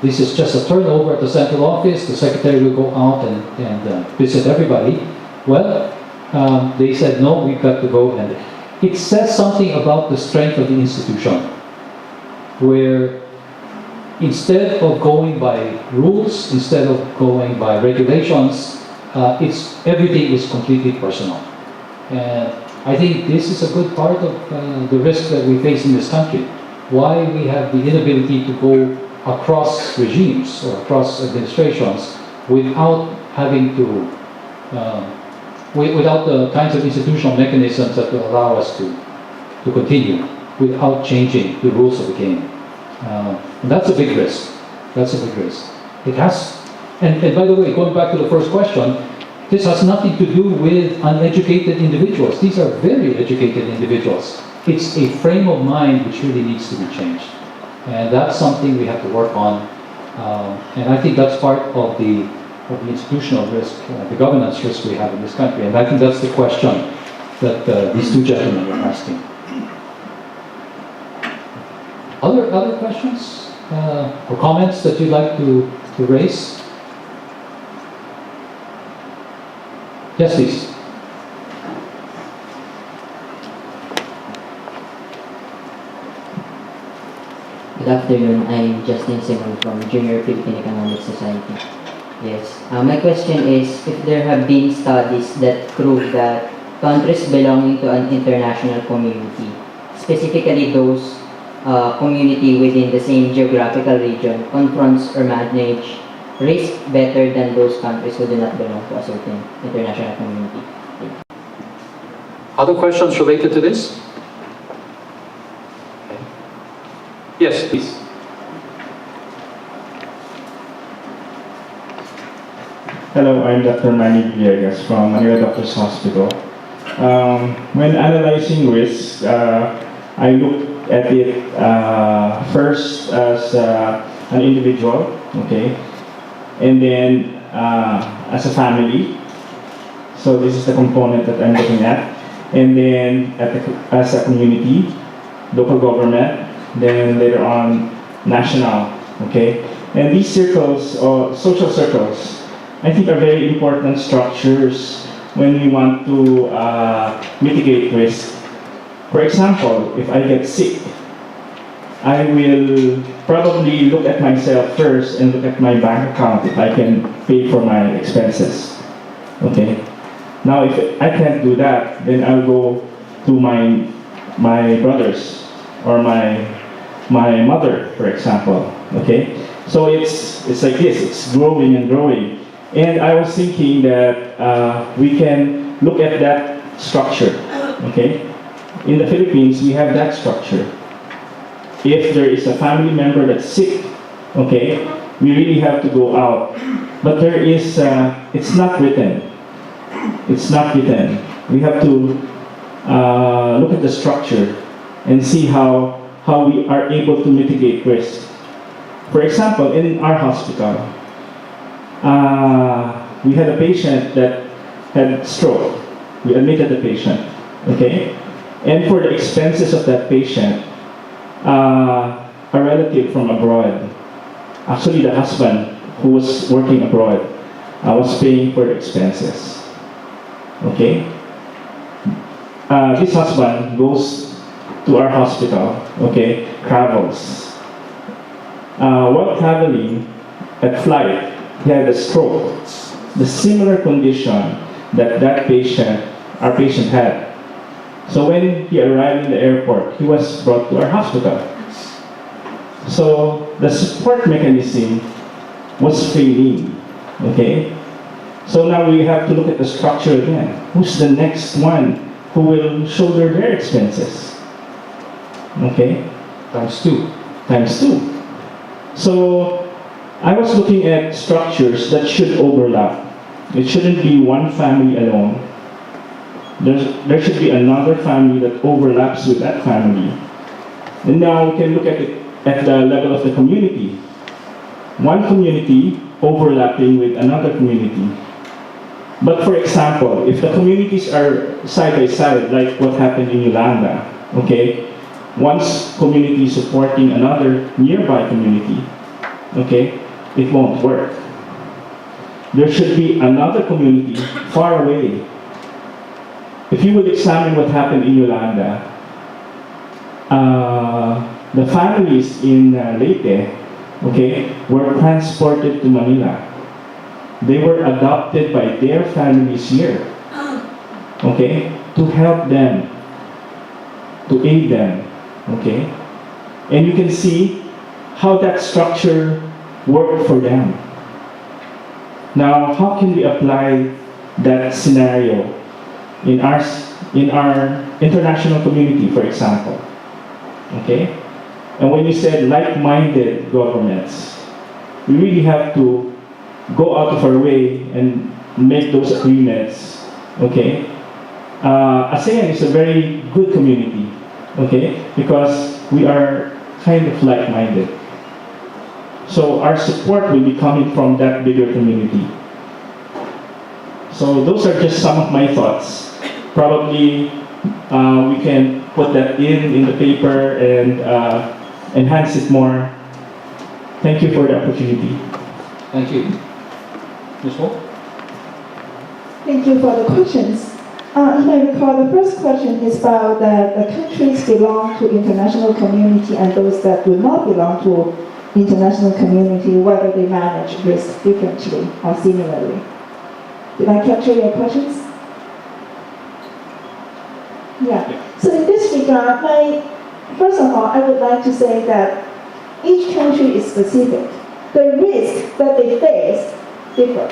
This is just a turnover at the central office. The secretary will go out and visit everybody. Well, they said, no, we've got to go. And it says something about the strength of the institution, where instead of going by rules, instead of going by regulations, everything is completely personal. And I think this is a good part of the risk that we face in this country. Why we have the inability to go across regimes or across administrations without having to, without the kinds of institutional mechanisms that will allow us to continue without changing the rules of the game. And that's a big risk. That's a big risk. It has, and by the way, going back to the first question, this has nothing to do with uneducated individuals. These are very educated individuals. It's a frame of mind which really needs to be changed. And that's something we have to work on. And I think that's part of the institutional risk, the governance risk we have in this country. And I think that's the question that these two gentlemen are asking. Other questions or comments that you'd like to raise? Yes, please. Good afternoon. I'm Justin Simon from Junior Philippine Economic Society. Yes. My question is, if there have been studies that prove that countries belonging to an international community, specifically those community within the same geographical region, confronts or manage risk better than those countries who do not belong to a certain international community. Other questions related to this? Yes, please. Hello, I'm Dr. Manny Villegas from Manila Doctors Hospital. When analyzing risk, I look at it first as an individual, okay, and then as a family. So this is the component that I'm looking at, and then as a community, local government, then later on national, okay? And these circles, or social circles, I think are very important structures when we want to mitigate risk. For example, if I get sick, I will probably look at myself first and look at my bank account if I can pay for my expenses, okay? Now, if I can't do that, then I'll go to my brothers or my mother, for example, okay? So it's like this, it's growing and growing. And I was thinking that we can look at that structure, okay? In the Philippines, we have that structure. If there is a family member that's sick, okay, we really have to go out. But there is, it's not written. It's not written. We have to look at the structure and see how we are able to mitigate risk. For example, in our hospital, we had a patient that had stroke. We admitted the patient, okay? And for the expenses of that patient, a relative from abroad, actually the husband who was working abroad, was paying for the expenses, okay? This husband goes to our hospital, okay, travels. While traveling, at flight, he had a stroke, the similar condition that our patient had. So when he arrived in the airport, he was brought to our hospital. So the support mechanism was failing, okay? So now we have to look at the structure again. Who's the next one who will shoulder their expenses? Okay? Times two. Times two. So I was looking at structures that should overlap. It shouldn't be one family alone. There should be another family that overlaps with that family. And now we can look at it at the level of the community. One community overlapping with another community. But for example, if the communities are side by side, like what happened in Yolanda, okay, one's community supporting another nearby community, okay, it won't work. There should be another community far away. If you would examine what happened in Yolanda, the families in Leyte, okay, were transported to Manila. They were adopted by their families here, okay, to help them, to aid them, okay? And you can see how that structure worked for them. Now, how can we apply that scenario in our international community, for example, okay? And when you said like-minded governments, we really have to go out of our way and make those agreements, okay? ASEAN is a very good community, okay? Because we are kind of like-minded. So our support will be coming from that bigger community. So those are just some of my thoughts. Probably we can put that in the paper and enhance it more. Thank you for the opportunity. Thank you. Ms. Ho? Thank you for the questions. If I recall, the first question is about that the countries belong to international community and those that do not belong to international community, whether they manage risk differently or similarly. Did I capture your questions? Yeah. So in this regard, first of all, I would like to say that each country is specific. The risk that they face differ.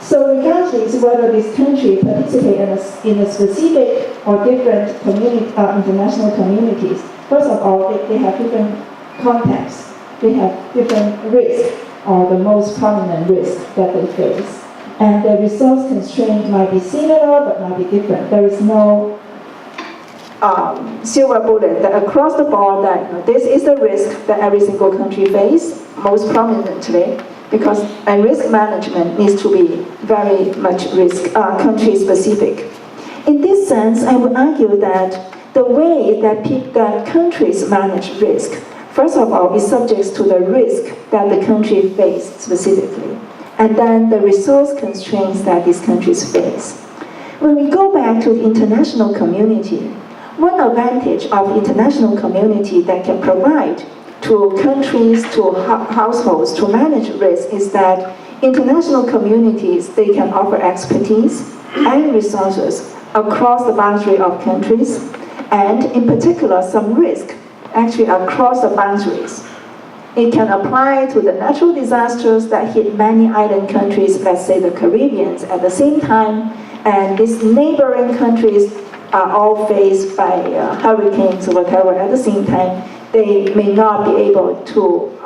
So regardless whether this country participates in a specific or different international communities, first of all, they have different contexts. They have different risks, or the most prominent risk that they face. And the resource constraint might be similar, but might be different. There is no silver bullet that across the board that this is the risk that every single country faces, most prominently, because risk management needs to be very much country specific. In this sense, I would argue that the way that countries manage risk, first of all, is subject to the risk that the country faces specifically, and then the resource constraints that these countries face. When we go back to the international community, one advantage of international community that can provide to countries, to households, to manage risk is that international communities, they can offer expertise and resources across the boundary of countries, and in particular, some risk actually across the boundaries. It can apply to the natural disasters that hit many island countries, let's say the Caribbean, at the same time, and these neighboring countries are all faced by hurricanes or whatever at the same time. They may not be able to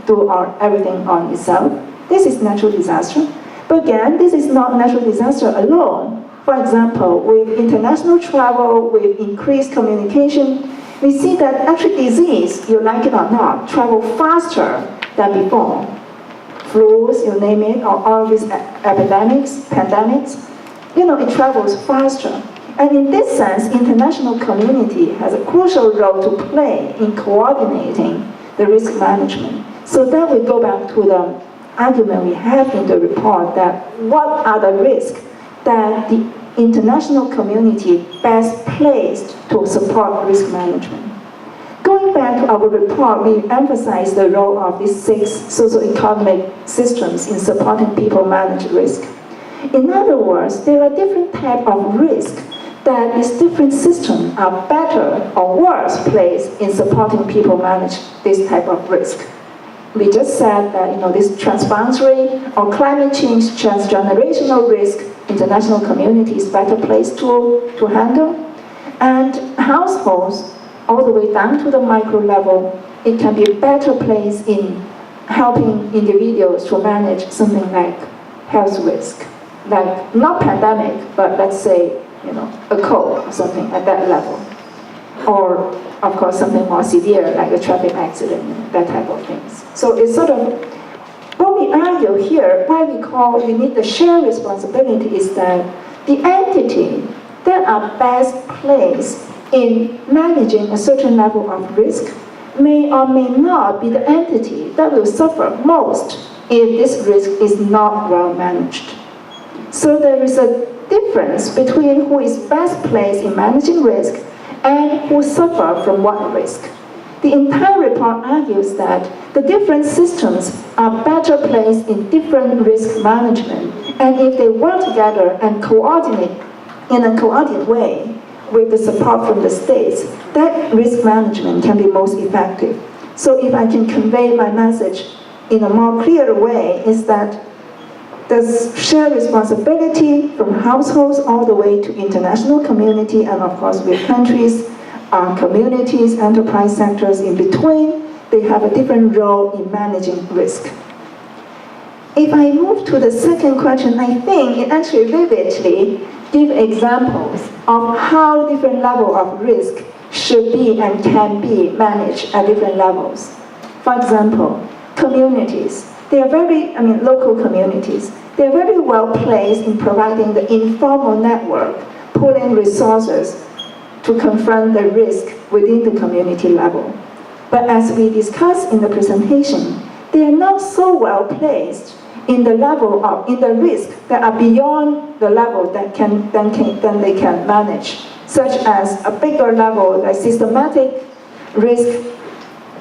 do everything on itself. This is natural disaster. But again, this is not natural disaster alone. For example, with international travel, with increased communication, we see that actually disease, you like it or not, travel faster than before. Flus, you name it, or all these epidemics, pandemics, it travels faster. And in this sense, international community has a crucial role to play in coordinating the risk management. So then we go back to the argument we have in the report that what are the risks that the international community best placed to support risk management. Going back to our report, we emphasize the role of these 6 socio-economic systems in supporting people manage risk. In other words, there are different types of risk that these different systems are better or worse placed in supporting people manage this type of risk. We just said that this transboundary or climate change transgenerational risk, international community is better placed to handle. And households, all the way down to the micro level, it can be better placed in helping individuals to manage something like health risk. Like, not pandemic, but let's say, a cold or something at that level. Or, of course, something more severe, like a traffic accident, that type of things. So it's sort of, what we argue here, why we need the shared responsibility is that the entity that are best placed in managing a certain level of risk may or may not be the entity that will suffer most if this risk is not well managed. So there is a difference between who is best placed in managing risk and who suffer from what risk. The entire report argues that the different systems are better placed in different risk management, and if they work together and coordinate in a coordinated way with the support from the states, that risk management can be most effective. So if I can convey my message in a more clear way, is that there's shared responsibility from households all the way to international community, and of course with countries, communities, enterprise sectors in between. They have a different role in managing risk. If I move to the second question, I think it actually vividly gives examples of how different levels of risk should be and can be managed at different levels. For example, communities. They are local communities. They are very well placed in providing the informal network, pooling resources to confront the risk within the community level. But as we discussed in the presentation, they are not so well placed in the risk that are beyond the level that they can manage, such as a bigger level, like systematic risk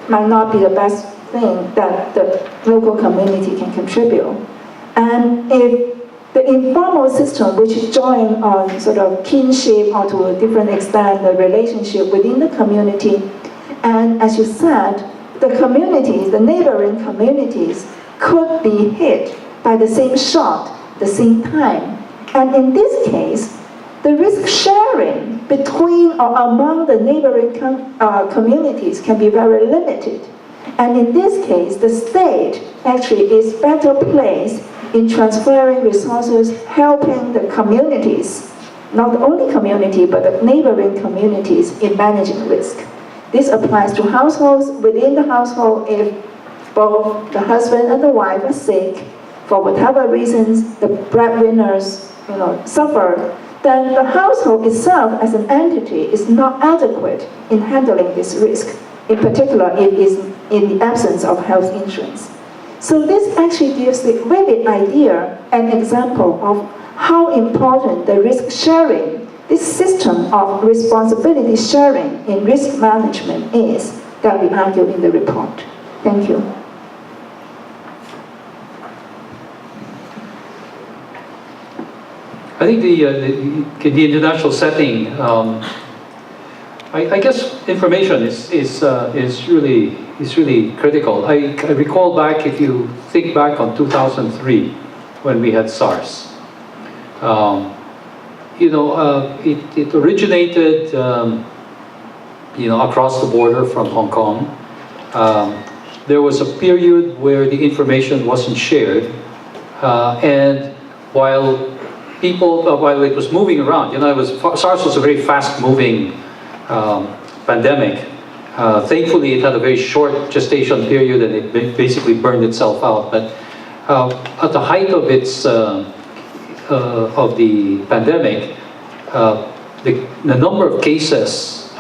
might not be the best thing that the local community can contribute. And if the informal system, which is joined on sort of kinship or to a different extent, the relationship within the community, and as you said, the communities, the neighboring communities, could be hit by the same shot, the same time. And in this case, the risk sharing between or among the neighboring communities can be very limited. And in this case, the state actually is better placed in transferring resources, helping the communities, not the only community, but the neighboring communities in managing risk. This applies to households. Within the household, if both the husband and the wife are sick, for whatever reasons, the breadwinners suffer, then the household itself as an entity is not adequate in handling this risk, in particular if it is in the absence of health insurance. So this actually gives the vivid idea and example of how important the risk sharing, this system of responsibility sharing in risk management is, that we argue in the report. Thank you. I think the international setting, I guess information is really critical. I recall back, if you think back on 2003, when we had SARS. It originated, across the border from Hong Kong. There was a period where the information wasn't shared, and while it was moving around, SARS was a very fast-moving pandemic. Thankfully, it had a very short gestation period, and it basically burned itself out. But at the height of of the pandemic, the number of cases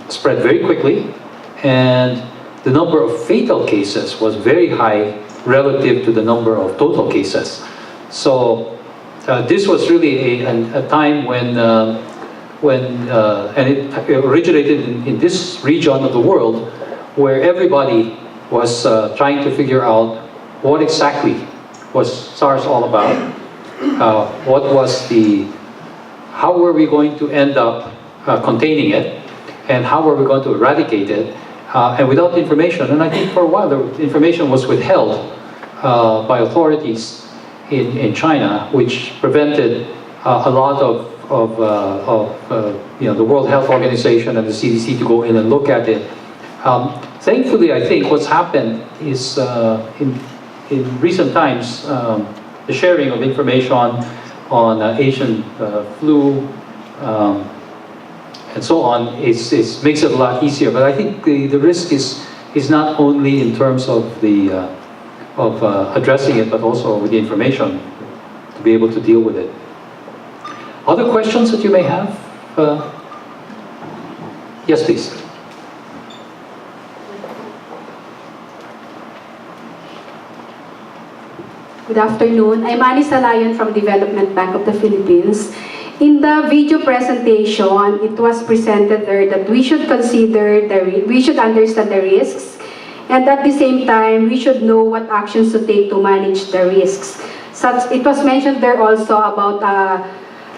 spread very quickly, and the number of fatal cases was very high relative to the number of total cases. So this was really a time when and it originated in this region of the world where everybody was trying to figure out what exactly was SARS all about. How were we going to end up containing it, and how were we going to eradicate it, and without information. And I think for a while the information was withheld by authorities in China, which prevented a lot of the World Health Organization and the CDC to go in and look at it. Thankfully, I think what's happened is in recent times, the sharing of information on Asian flu and so on makes it a lot easier. But I think the risk is not only in terms of addressing it, but also with the information to be able to deal with it. Other questions that you may have? Yes, please. Good afternoon. I'm Annie Salayon from Development Bank of the Philippines. In the video presentation, it was presented there that we should we should understand the risks, and at the same time, we should know what actions to take to manage the risks. It was mentioned there also about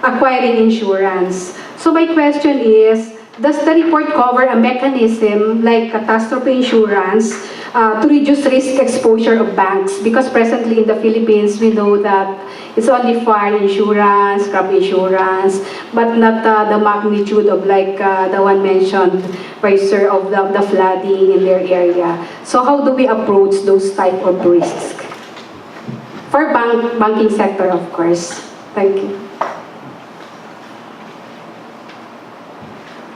acquiring insurance. So my question is, does the report cover a mechanism like catastrophe insurance to reduce risk exposure of banks? Because presently in the Philippines, we know that it's only fire insurance, crop insurance, but not the magnitude of like the one mentioned by Sir of the flooding in their area. So how do we approach those type of risks? For banking sector, of course. Thank you.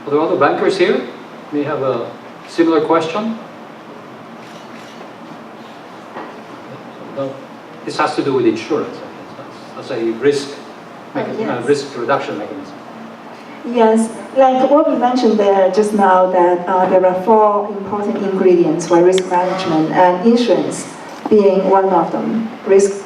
Are there other bankers here? May have a similar question? No. This has to do with insurance. That's a risk reduction mechanism. Yes, like what we mentioned there just now, that there are 4 important ingredients for risk management, and insurance being one of them. Risk,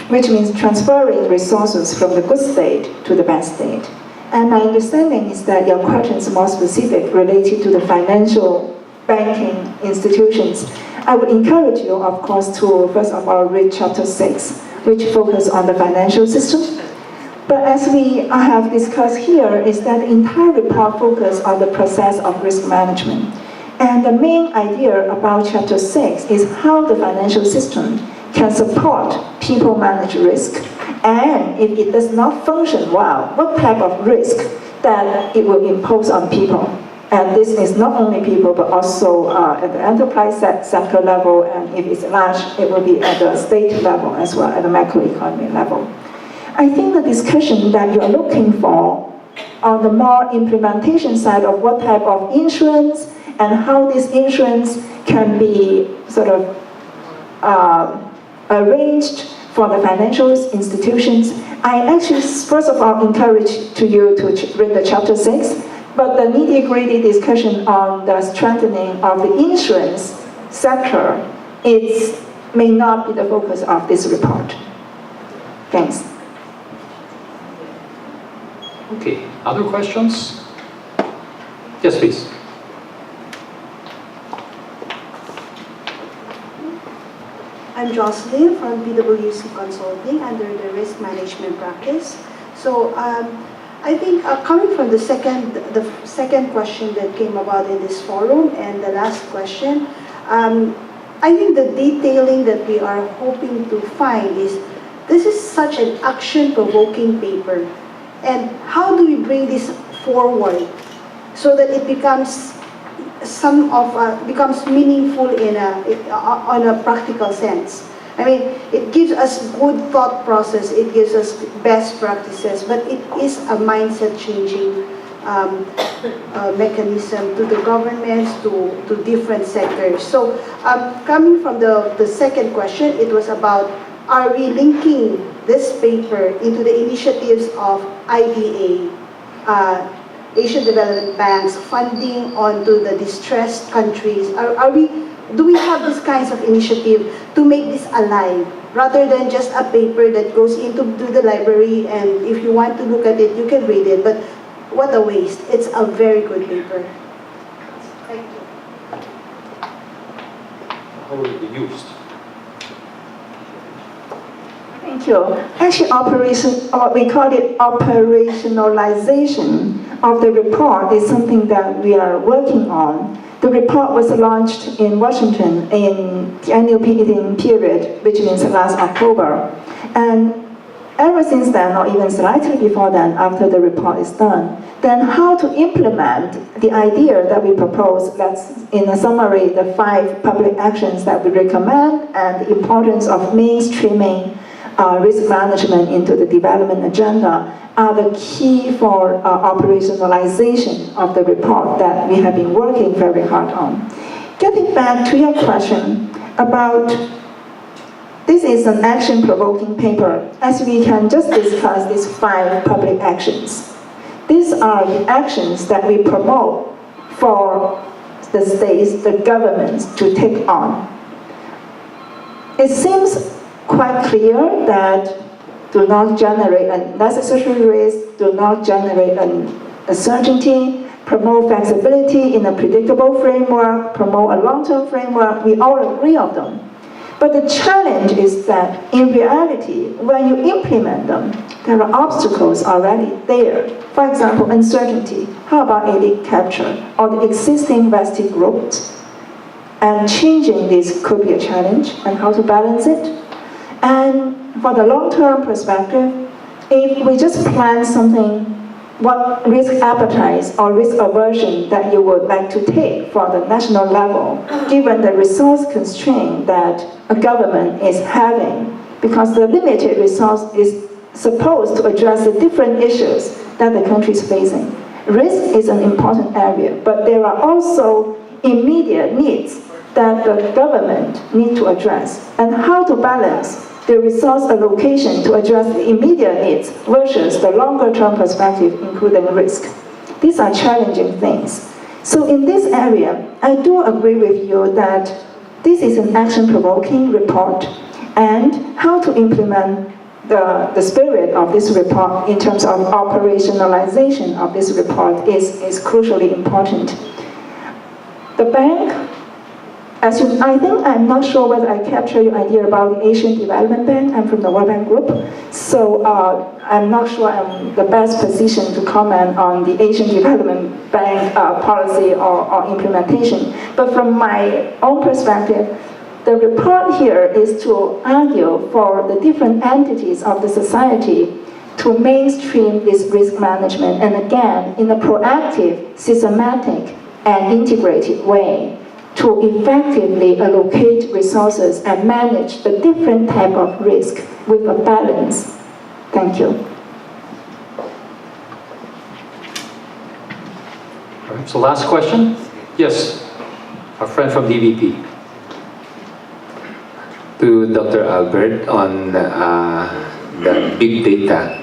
which means transferring resources from the good state to the bad state. And my understanding is that your question is more specific, related to the financial banking institutions. I would encourage you, of course, to first of all read Chapter 6, which focuses on the financial system. But as we have discussed here, is that the entire report focuses on the process of risk management. And the main idea about Chapter 6 is how the financial system can support people manage risk, and if it does not function well, what type of risk that it will impose on people. And this is not only people, but also at the enterprise sector level, and if it's large, it will be at the state level as well, at the macroeconomy level. I think the discussion that you're looking for on the more implementation side of what type of insurance and how this insurance can be sort of arranged for the financial institutions, I actually, first of all, encourage to you to read the Chapter 6, but the nitty-gritty discussion on the strengthening of the insurance sector may not be the focus of this report. Thanks. Okay, other questions? Yes, please. I'm Jocelyn from PwC Consulting under the Risk Management Practice. So I think coming from the second question that came about in this forum and the last question, I think the detailing that we are hoping to find is, this is such an action-provoking paper. And how do we bring this forward so that it becomes becomes meaningful on a practical sense? I mean, it gives us good thought process, it gives us best practices, but it is a mindset-changing mechanism to the governments, to different sectors. So, coming from the second question, it was about, are we linking this paper into the initiatives of IDA, Asian Development Bank's funding onto the distressed countries? Do we have these kinds of initiative to make this alive, rather than just a paper that goes into the library, and if you want to look at it, you can read it, but what a waste. It's a very good paper. Thank you. How will it be used? Thank you. Actually, we call it operationalization of the report is something that we are working on. The report was launched in Washington in the annual meeting period, which means last October. And ever since then, or even slightly before then, after the report is done, then how to implement the idea that we propose, that's in a summary, the 5 public actions that we recommend and the importance of mainstreaming risk management into the development agenda are the key for operationalization of the report that we have been working very hard on. Getting back to your question about, this is an action-provoking paper, as we can just discuss these 5 public actions. These are the actions that we promote for the states, the governments to take on. It seems quite clear that do not generate unnecessary risk, do not generate uncertainty, promote flexibility in a predictable framework, promote a long-term framework. We all agree on them. But the challenge is that in reality, when you implement them, there are obstacles already there. For example, uncertainty. How about elite capture or the existing vested groups? And changing this could be a challenge, and how to balance it. And for the long-term perspective, if we just plan something, what risk appetite or risk aversion that you would like to take for the national level, given the resource constraint that a government is having, because the limited resource is supposed to address the different issues that the country is facing. Risk is an important area, but there are also immediate needs that the government need to address, and how to balance the resource allocation to address the immediate needs versus the longer-term perspective, including risk. These are challenging things. So in this area, I do agree with you that this is an action-provoking report, and how to implement the spirit of this report in terms of operationalization of this report is crucially important. The bank, I'm not sure whether I capture your idea about the Asian Development Bank. I'm from the World Bank Group, so I'm not sure I'm the best position to comment on the Asian Development Bank policy or implementation. But from my own perspective, the report here is to argue for the different entities of the society to mainstream this risk management, and again, in a proactive, systematic, and integrated way, to effectively allocate resources and manage the different type of risk with a balance. Thank you. So last question? Yes, our friend from DVP. To Dr. Albert on the big data.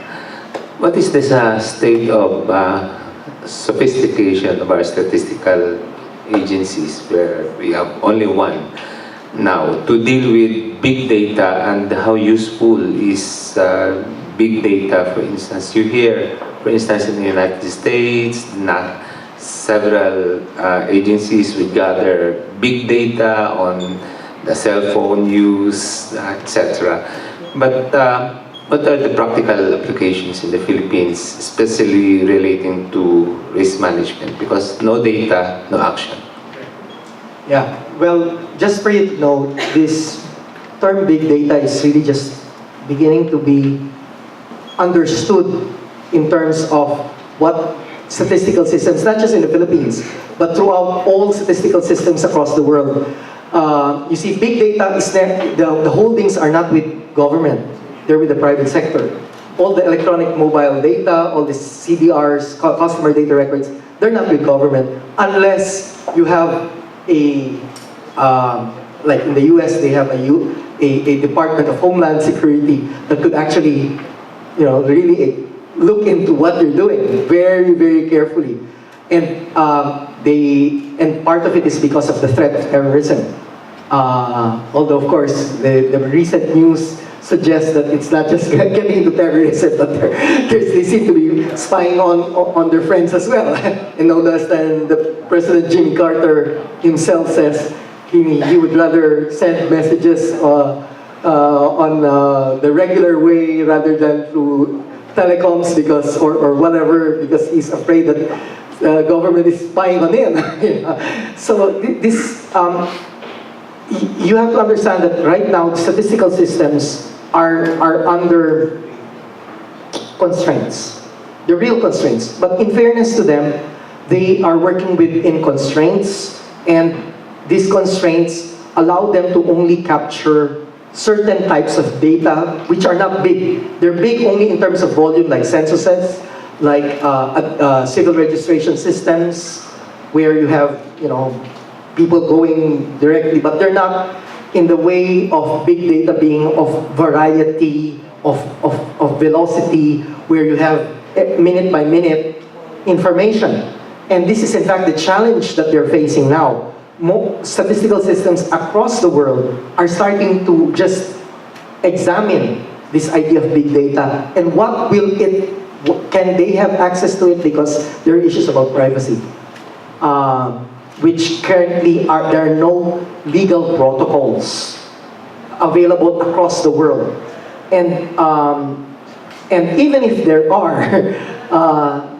What is this state of sophistication of our statistical agencies, where we have only one now to deal with big data, and how useful is big data? For instance, you hear, for instance, in the United States, several agencies will gather big data on the cell phone use, etc. But what are the practical applications in the Philippines, especially relating to risk management? Because no data, no action. Yeah, well, just for you to know, this term big data is really just beginning to be understood in terms of what statistical systems, not just in the Philippines, but throughout all statistical systems across the world. You see, big data is there, the holdings are not with government, they're with the private sector. All the electronic mobile data, all the CDRs, customer data records, they're not with government, unless you have like in the US, they have a Department of Homeland Security that could actually, really look into what they're doing very, very carefully. And part of it is because of the threat of terrorism. Although, of course, the recent news suggests that it's not just getting into terrorism, but they seem to be be spying on their friends as well. And no less than the President Jimmy Carter himself says he would rather send messages on the regular way rather than through telecoms or whatever, because he's afraid that government is spying on him. So this, you have to understand that right now the statistical systems are under constraints. They're real constraints. But in fairness to them, they are working within constraints, and these constraints allow them to only capture certain types of data which are not big. They're big only in terms of volume, like censuses, like civil registration systems, where you have people going directly, but they're not in the way of big data being of variety, of velocity, where you have minute by minute information. And this is in fact the challenge that they're facing now. Statistical systems across the world are starting to just examine this idea of big data and can they have access to it, because there are issues about privacy, which currently there are no legal protocols available across the world. And even if there are,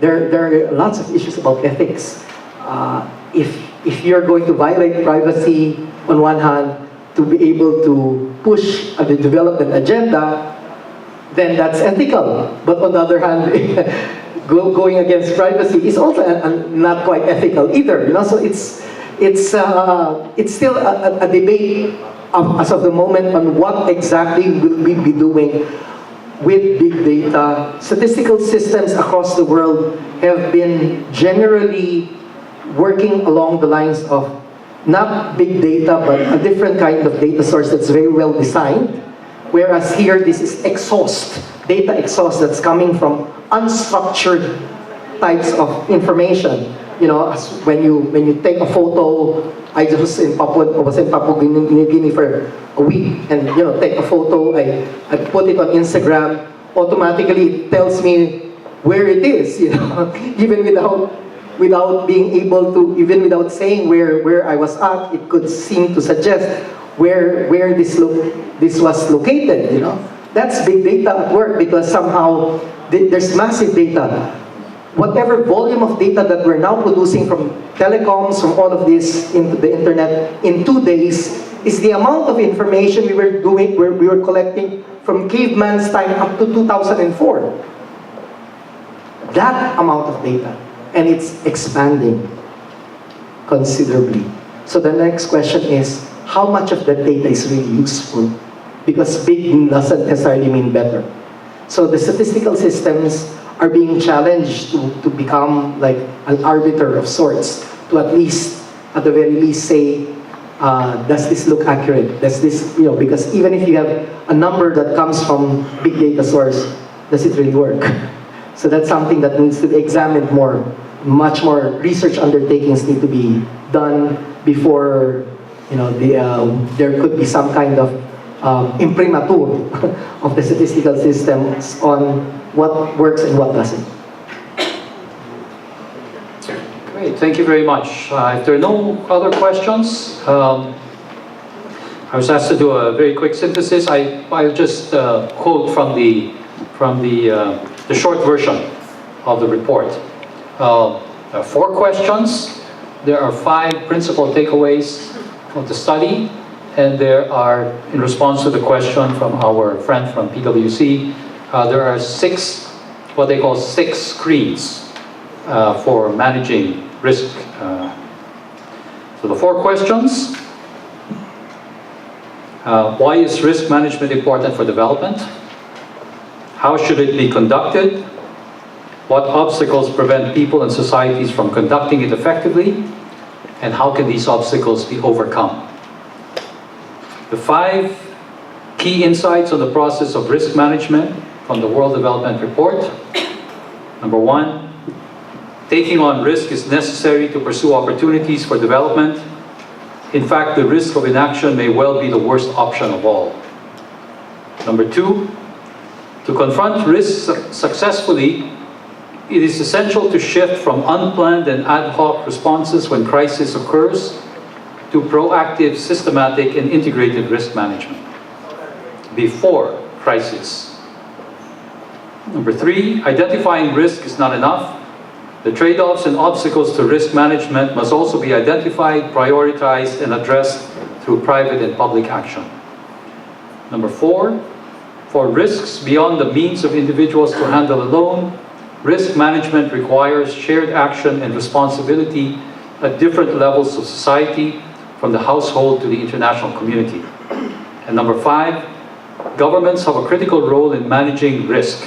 there are lots of issues about ethics. If you're going to violate privacy on one hand to be able to push the development agenda, then that's ethical. But on the other hand, going against privacy is also not quite ethical either. So it's still a debate as of the moment on what exactly will we be doing with big data. Statistical systems across the world have been generally working along the lines of not big data, but a different kind of data source that's very well designed. Whereas here, this is data exhaust that's coming from unstructured types of information. When you take a photo, I was in Papua New Guinea for a week, and take a photo, I put it on Instagram, automatically it tells me where it is, even without being able to, even without saying where I was at, it could seem to suggest where this was located. That's big data at work, because somehow there's massive data. Whatever volume of data that we're now producing from telecoms, from all of this into the internet in 2 days, is the amount of information we were collecting from caveman's time up to 2004. That amount of data. And it's expanding considerably. So the next question is, how much of that data is really useful? Because big doesn't necessarily mean better. So the statistical systems are being challenged to become like an arbiter of sorts, to at the very least say, does this look accurate? Does this, because even if you have a number that comes from big data source, does it really work? So that's something that needs to be examined more. Much more research undertakings need to be done before there could be some kind of imprimatur of the statistical systems on what works and what doesn't. Great, thank you very much. If there are no other questions, I was asked to do a very quick synthesis. I'll just quote from the short version of the report. There are 4 questions. There are 5 principal takeaways of the study, and there are, in response to the question from our friend from PwC, there are 6, what they call 6 screens for managing risk. So the 4 questions: why is risk management important for development? How should it be conducted? What obstacles prevent people and societies from conducting it effectively? And how can these obstacles be overcome? The 5 key insights on the process of risk management from the World Development Report. Number 1, taking on risk is necessary to pursue opportunities for development. In fact, the risk of inaction may well be the worst option of all. Number 2, to confront risks successfully, it is essential to shift from unplanned and ad hoc responses when crisis occurs to proactive, systematic, and integrated risk management before crisis. Number 3, identifying risk is not enough. The trade-offs and obstacles to risk management must also be identified, prioritized, and addressed through private and public action. Number 4, for risks beyond the means of individuals to handle alone, risk management requires shared action and responsibility at different levels of society, from the household to the international community. And number 5, governments have a critical role in managing risk,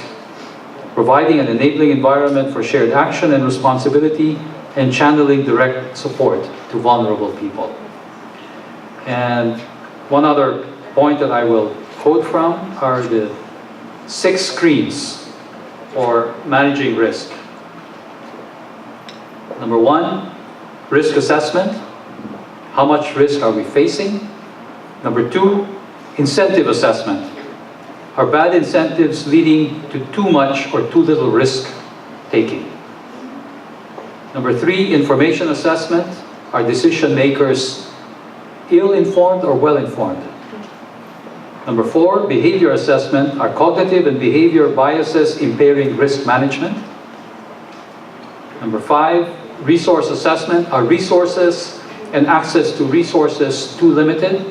providing an enabling environment for shared action and responsibility, and channeling direct support to vulnerable people. And one other point that I will quote from are the 6 screens for managing risk. Number 1, risk assessment. How much risk are we facing? Number 2, incentive assessment. Are bad incentives leading to too much or too little risk taking? Number 3, information assessment. Are decision makers ill-informed or well-informed? Number 4, behavior assessment. Are cognitive and behavior biases impairing risk management? Number 5, resource assessment. Are resources and access to resources too limited?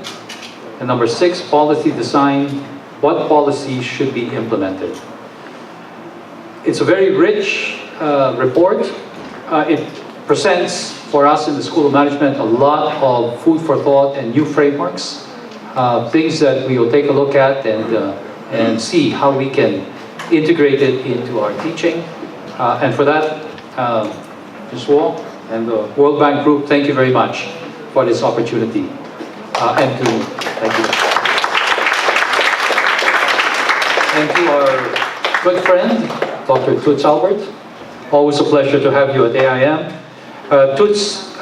And number 6, policy design. What policies should be implemented? It's a very rich report. It presents for us in the School of Management a lot of food for thought and new frameworks, things that we will take a look at and see how we can integrate it into our teaching. And for that, Ms. Wall and the World Bank Group, thank you very much for this opportunity. Thank you. And to our good friend, Dr. Toots Albert. Always a pleasure to have you at AIM. Toots,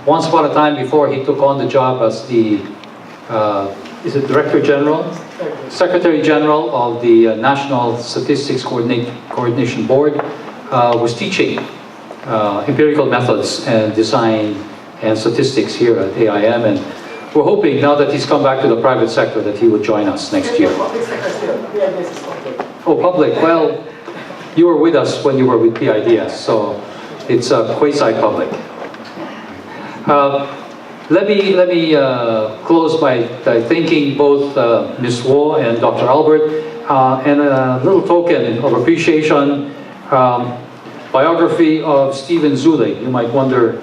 once upon a time before he took on the job as the, is it Director General? Secretary General of the National Statistics Coordination Board, was teaching empirical methods and design and statistics here at AIM. And we're hoping, now that he's come back to the private sector, that he would join us next year. Oh, public. Well, you were with us when you were with PIDS, so it's quasi-public. Let me close by thanking both Ms. Wo and Dr. Albert, and a little token of appreciation, biography of Stephen Zuellig. You might wonder,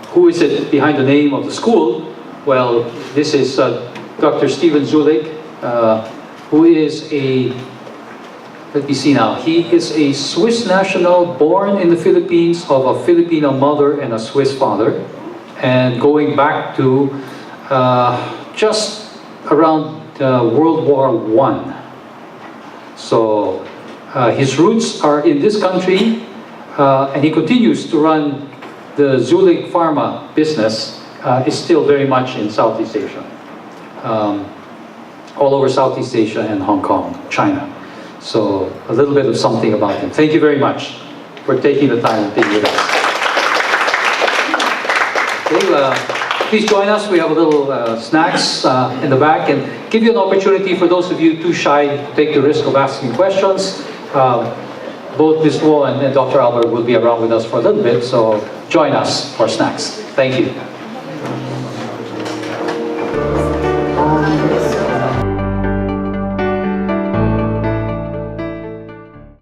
who is it behind the name of the school? Well, this is Dr. Stephen Zuellig, who is a, let me see now, he is a Swiss national born in the Philippines of a Filipino mother and a Swiss father, and going back to just around World War I. So his roots are in this country, and he continues to run the Zuellig Pharma business. Is still very much in Southeast Asia, all over Southeast Asia and Hong Kong, China. So a little bit of something about him. Thank you very much for taking the time and being with us. Okay, please join us. We have a little snacks in the back, and give you an opportunity for those of you too shy to take the risk of asking questions. Both Ms. Wo and Dr. Albert will be around with us for a little bit, so join us for snacks. Thank you.